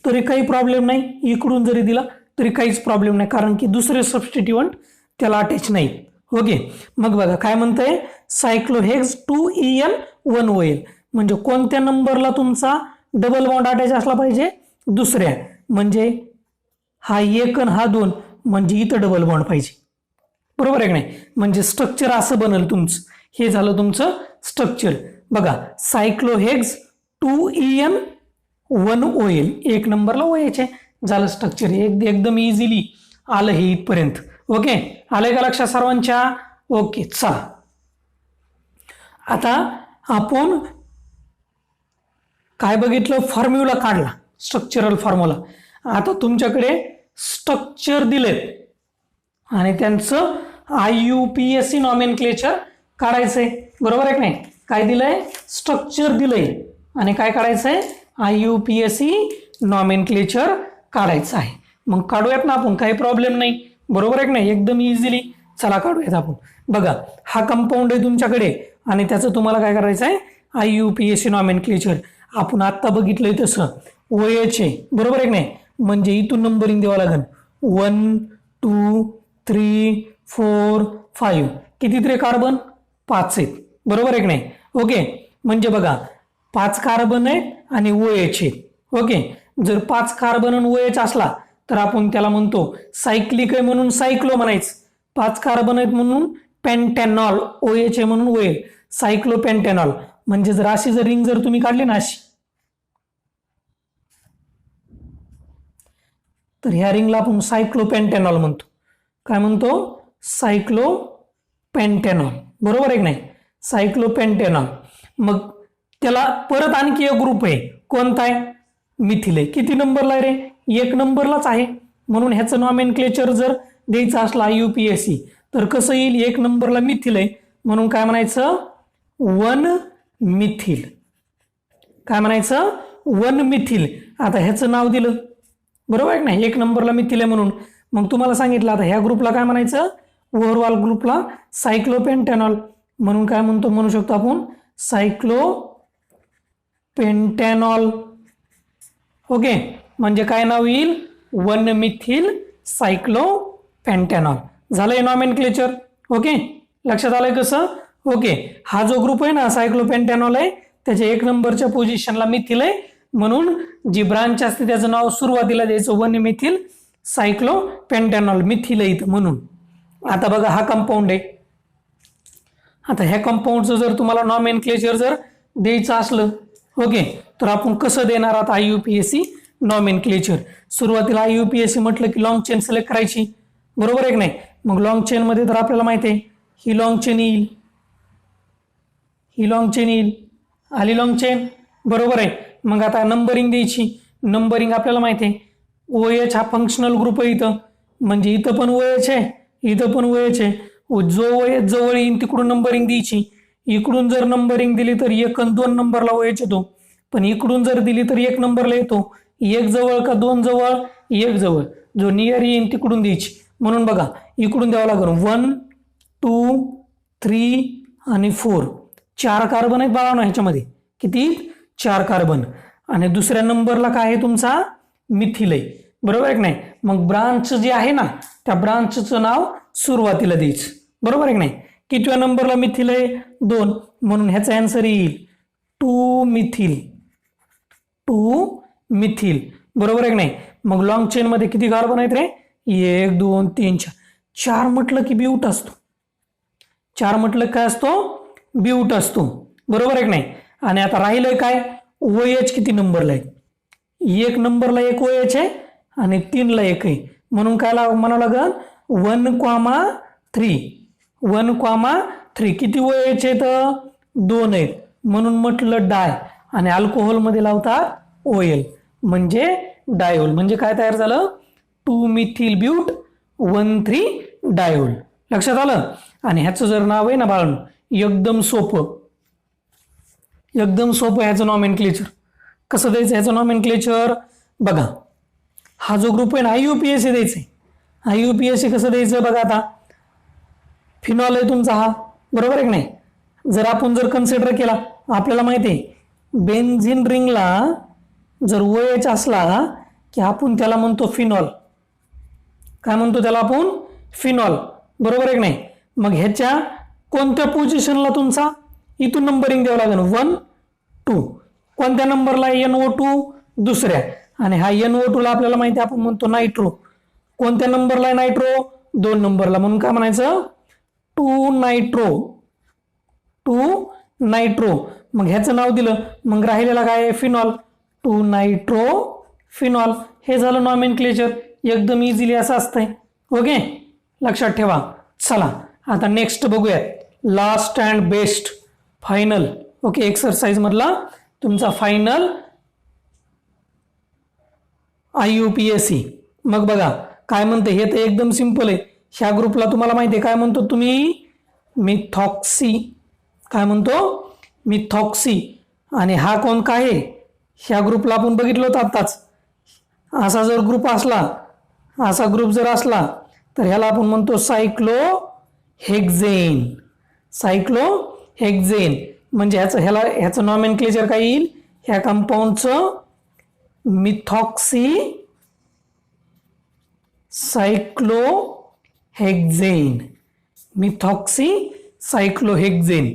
तरी काही प्रॉब्लेम नाही, इकडून जरी दिला तरी काहीच प्रॉब्लेम नाही, कारण की दुसरे सबस्टिट्यूएंट त्याला अटॅच नाही. ओके, मग बघा काय म्हणतंय, सायक्लोहेक्स 2En 1 OH. म्हणजे कोणत्या नंबरला तुमचा डबल बॉन्ड अटॅच असला पाहिजे, दुसऱ्या. म्हणजे हा 1 आणि हा 2, म्हणजे इथं डबल बॉन्ड पाहिजे, बरोबर आहे की नाही. म्हणजे स्ट्रक्चर असं बनल तुमचं. हे झालं तुमचं स्ट्रक्चर. बघा सायक्लोहेक्स 2En 1 OH, 1 नंबरला OH आहे, झालं स्ट्रक्चर. एकदम इझिली आलं हे इथपर्यंत. ओके, आलंय का लक्षात सर्वांच्या. ओके, चला आता आपण काय बघितलं, फॉर्म्युला काढला, स्ट्रक्चरल फॉर्म्युला. आता तुमच्याकडे स्ट्रक्चर दिलेत आणि त्यांचं IUPAC नॉमेनक्लेचर काढायचंय, बरोबर आहे की नाही. काय दिलंय, स्ट्रक्चर दिलंय आणि काय काढायचंय, IUPAC नॉमेनक्लेचर काढायचं आहे. मग काढूयात ना आपण, काही प्रॉब्लेम नाही, बरोबर आहे की नाही, एकदम इझिली. चला काढूयात आपण. बघा हा कंपाऊंड आहे तुमच्याकडे आणि त्याचं तुम्हाला काय करायचं आहे, IUPAC नॉमेनक्लेचर. आपण आत्ता बघितलंय तसं OH आहे, बरोबर आहे की नाही. म्हणजे इथून नंबरिंग द्यावं लागेल 1 2 3 4 5. किती तरी कार्बन, 5 आहेत, बरोबर आहे की नाही? ओके, म्हणजे बघा 5 कार्बन आहेत आणि OH आहेत. ओके, जर 5 कार्बन आणि OH असला तर आपण त्याला म्हणतो सायक्लिक आहे म्हणून सायक्लो म्हणायचं. 5 कार्बन आहेत म्हणून पेंटॅनॉल, OH आहे म्हणून OL, सायक्लोपेंटॅनॉल. म्हणजे जर अशी जर रिंग जर तुम्ही काढली ना अशी, तर ह्या रिंगला आपण सायक्लोपेंटॅनॉल म्हणतो. काय म्हणतो? सायक्लोपेंटॅनॉल, बरोबर आहे की नाही? सायक्लोपेंटॅनॉल. मग त्याला परत आणखी एक ग्रुप आहे, कोणता आहे? मिथिल आहे. किती नंबरला आहे रे? 1 नंबरलाच आहे. म्हणून ह्याचं नॉमेनक्लेचर जर द्यायचं असला IUPAC तर कसं येईल? 1 नंबरला मिथिल आहे म्हणून काय म्हणायचं? 1 मिथिल. काय म्हणायचं? 1 मिथिल. आता ह्याचं नाव दिलं, बरोबर आहे की नाही? 1 नंबरला मिथिल आहे म्हणून. मग तुम्हाला सांगितलं आता ह्या ग्रुपला काय म्हणायचं? ओव्हरऑल ग्रुपला सायक्लोपेंटॅनॉल म्हणून काय म्हणू शकतो आपण? सायक्लोपेंटॅनॉल. ओके, म्हणजे काय नाव येईल? 1 मिथिल सायक्लोपेंटॅनॉल. झालंय नॉमेनक्लेचर. ओके, लक्षात आलंय कसं? ओके, हा जो ग्रुप आहे ना सायक्लोपेंटॅनॉल आहे, त्याच्या 1 नंबरच्या पोझिशनला मिथिल आहे म्हणून जी ब्रांच असते त्याचं नाव सुरुवातीला द्यायचं 1 मिथिल सायक्लोपेंटॅनॉल, मिथिलईत म्हणून. आता बघा हा कंपाऊंड आहे. आता ह्या कंपाऊंडचं जर तुम्हाला नॉमेनक्लेचर जर द्यायचं असलं, ओके, तर आपण कसं देणार आता IUPAC नॉमेनक्लेचर? सुरुवातीला IUPAC म्हटलं की लॉंग चेन सिलेक्ट करायची, बरोबर आहे की नाही? मग लॉंग चेन मध्ये तर आपल्याला माहिती आहे ही लॉंग चेन येईल, ही लॉंग चेन येईल, आली लॉंग चेन, बरोबर आहे. मग आता नंबरिंग द्यायची. नंबरिंग आपल्याला माहिती आहे OH हा फंक्शनल ग्रुप आहे इथं, म्हणजे इथं पण OH आहे, इथं पण OH आहे. जो OH जवळ येईल तिकडून नंबरिंग द्यायची. इकडून जर नंबरिंग दिली तर 1 आणि 2 नंबरला OH येतो, पण इकडून जर दिली तर 1 नंबरला येतो. 1 जवळ का 2 जवळ? 1 जवळ. जो नियर येईल तिकडून द्यायची. म्हणून बघा इकडून द्यावं लागेल 1, 2, 3 आणि 4. 4 कार्बन आहेत बाळांनो ह्याच्यामध्ये. किती? 4 कार्बन. आणि दुसऱ्या नंबरला काय आहे तुमचा? मिथिल आहे, बरोबर आहे की नाही? मग ब्रांच जी आहे ना त्या ब्रांचचं नाव सुरुवातीला द्यायचं, बरोबर आहे की नाही? कितव्या नंबरला मिथिल आहे? 2, म्हणून ह्याचा आन्सर येईल 2 मिथिल. 2 मिथिल, बरोबर आहे की नाही? मग लॉंग चेन मध्ये किती कार्बन आहेत रे? 1, 2, 3, 4. 4 म्हटलं की ब्यूट असतो. 4 म्हटलं काय असतो? ब्यूट असतो, बरोबर आहे की नाही? आणि आता राहिलंय काय? OH किती नंबरला आहे? 1 नंबरला 1 OH आहे आणि 3 ला 1 आहे, म्हणून काय म्हणावं लागेल? 1,3. 1,3. किती OH आहेत? 2 आहेत, म्हणून म्हटलं डाय. आणि अल्कोहोल मध्ये लावतात OL, म्हणजे डायोल. म्हणजे काय तयार झालं? 2 मिथिल ब्यूट 1,3 डायोल. लक्षात आलं? आणि ह्याचं जर नाव आहे ना बाळांनो, एकदम सोपं, एकदम सोपं ह्याचं नॉमेनक्लेचर. कसं द्यायचं ह्याचं नॉमेनक्लेचर? बघा हा जो ग्रुप आहे ना IUPAC द्यायचं. IUPAC कसं द्यायचं बघा. आता फिनॉल आहे तुमचा हा, बरोबर आहे की नाही? जर आपण जर कन्सिडर केला, आपल्याला माहिती आहे बेन्झिन रिंगला जर OH असला की आपण त्याला म्हणतो फिनॉल. काय म्हणतो त्याला आपण? फिनॉल, बरोबर आहे की नाही? मग ह्याच्या कोणत्या पोझिशनला तुमचा इथून नंबरिंग द्यावं लागेल? 1, 2. कोणत्या नंबरला? NO2 दुसऱ्या. आणि हा NO2 ला आपल्याला माहिती आपण म्हणतो नायट्रो. कोणत्या नंबरला आहे नायट्रो? 2 नंबरला. म्हणून काय म्हणायचं? 2 नायट्रो. 2 नायट्रो. मग ह्याचं नाव दिलं, मग राहिलेला काय? फिनॉल. 2 nitro phenol. हे झालं नॉमेनक्लेचर. एकदम इझिली असं असतंय. ओके, लक्षात ठेवा. चला आता नेक्स्ट बघूयात. Last and best final. Okay, exercise मधला तुमचा फायनल IUPAC. मग बघा काय म्हणते, हे तर एकदम सिंपल आहे. ह्या ग्रुपला तुम्हाला माहिती आहे काय म्हणतो तुम्ही? मिथॉक्सी. काय म्हणतो? मिथॉक्सी. आणि हा कोण काय आहे? ह्या ग्रुपला आपण बघितलं होतं आत्ताच. असा जर ग्रुप असला, असा ग्रुप जर असला तर ह्याला आपण म्हणतो सायक्लोहेक्झेन. सायक्लोहेक्झेन म्हणजे ह्याचं नॉमेनक्लेचर काय येईल? ह्या कंपाऊंडचं मिथॉक्सी सायक्लोहेक्झेन. मिथॉक्सी सायक्लोहेक्झेन.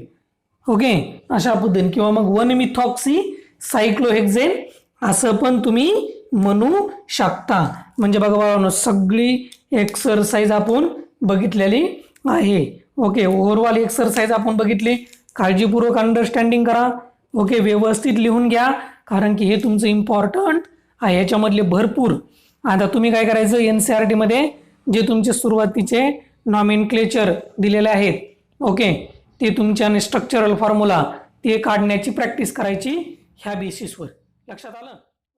ओके, अशा पद्धतीने, किंवा मग 1-मिथॉक्सी सायक्लोहेक्झेन असं पण तुम्ही म्हणू शकता. म्हणजे बघा बाबांनो, सगळी एक्सरसाइज आपण बघितलेली आहे. ओके, ओव्हरऑल एक्सरसाइज आपण बघितली. काळजीपूर्वक अंडरस्टँडिंग करा. ओके, व्यवस्थित लिहून घ्या, कारण की हे तुमचं इम्पॉर्टंट आहे. याच्यामधले भरपूर, आता तुम्ही काय करायचं, NCERT मध्ये जे तुमचे सुरुवातीचे नॉमेनक्लेचर दिलेले आहेत, ओके, ते तुमच्या स्ट्रक्चरल फॉर्म्युला ते काढण्याची प्रॅक्टिस करायची ह्या बेसिसवर. लक्षात आलं?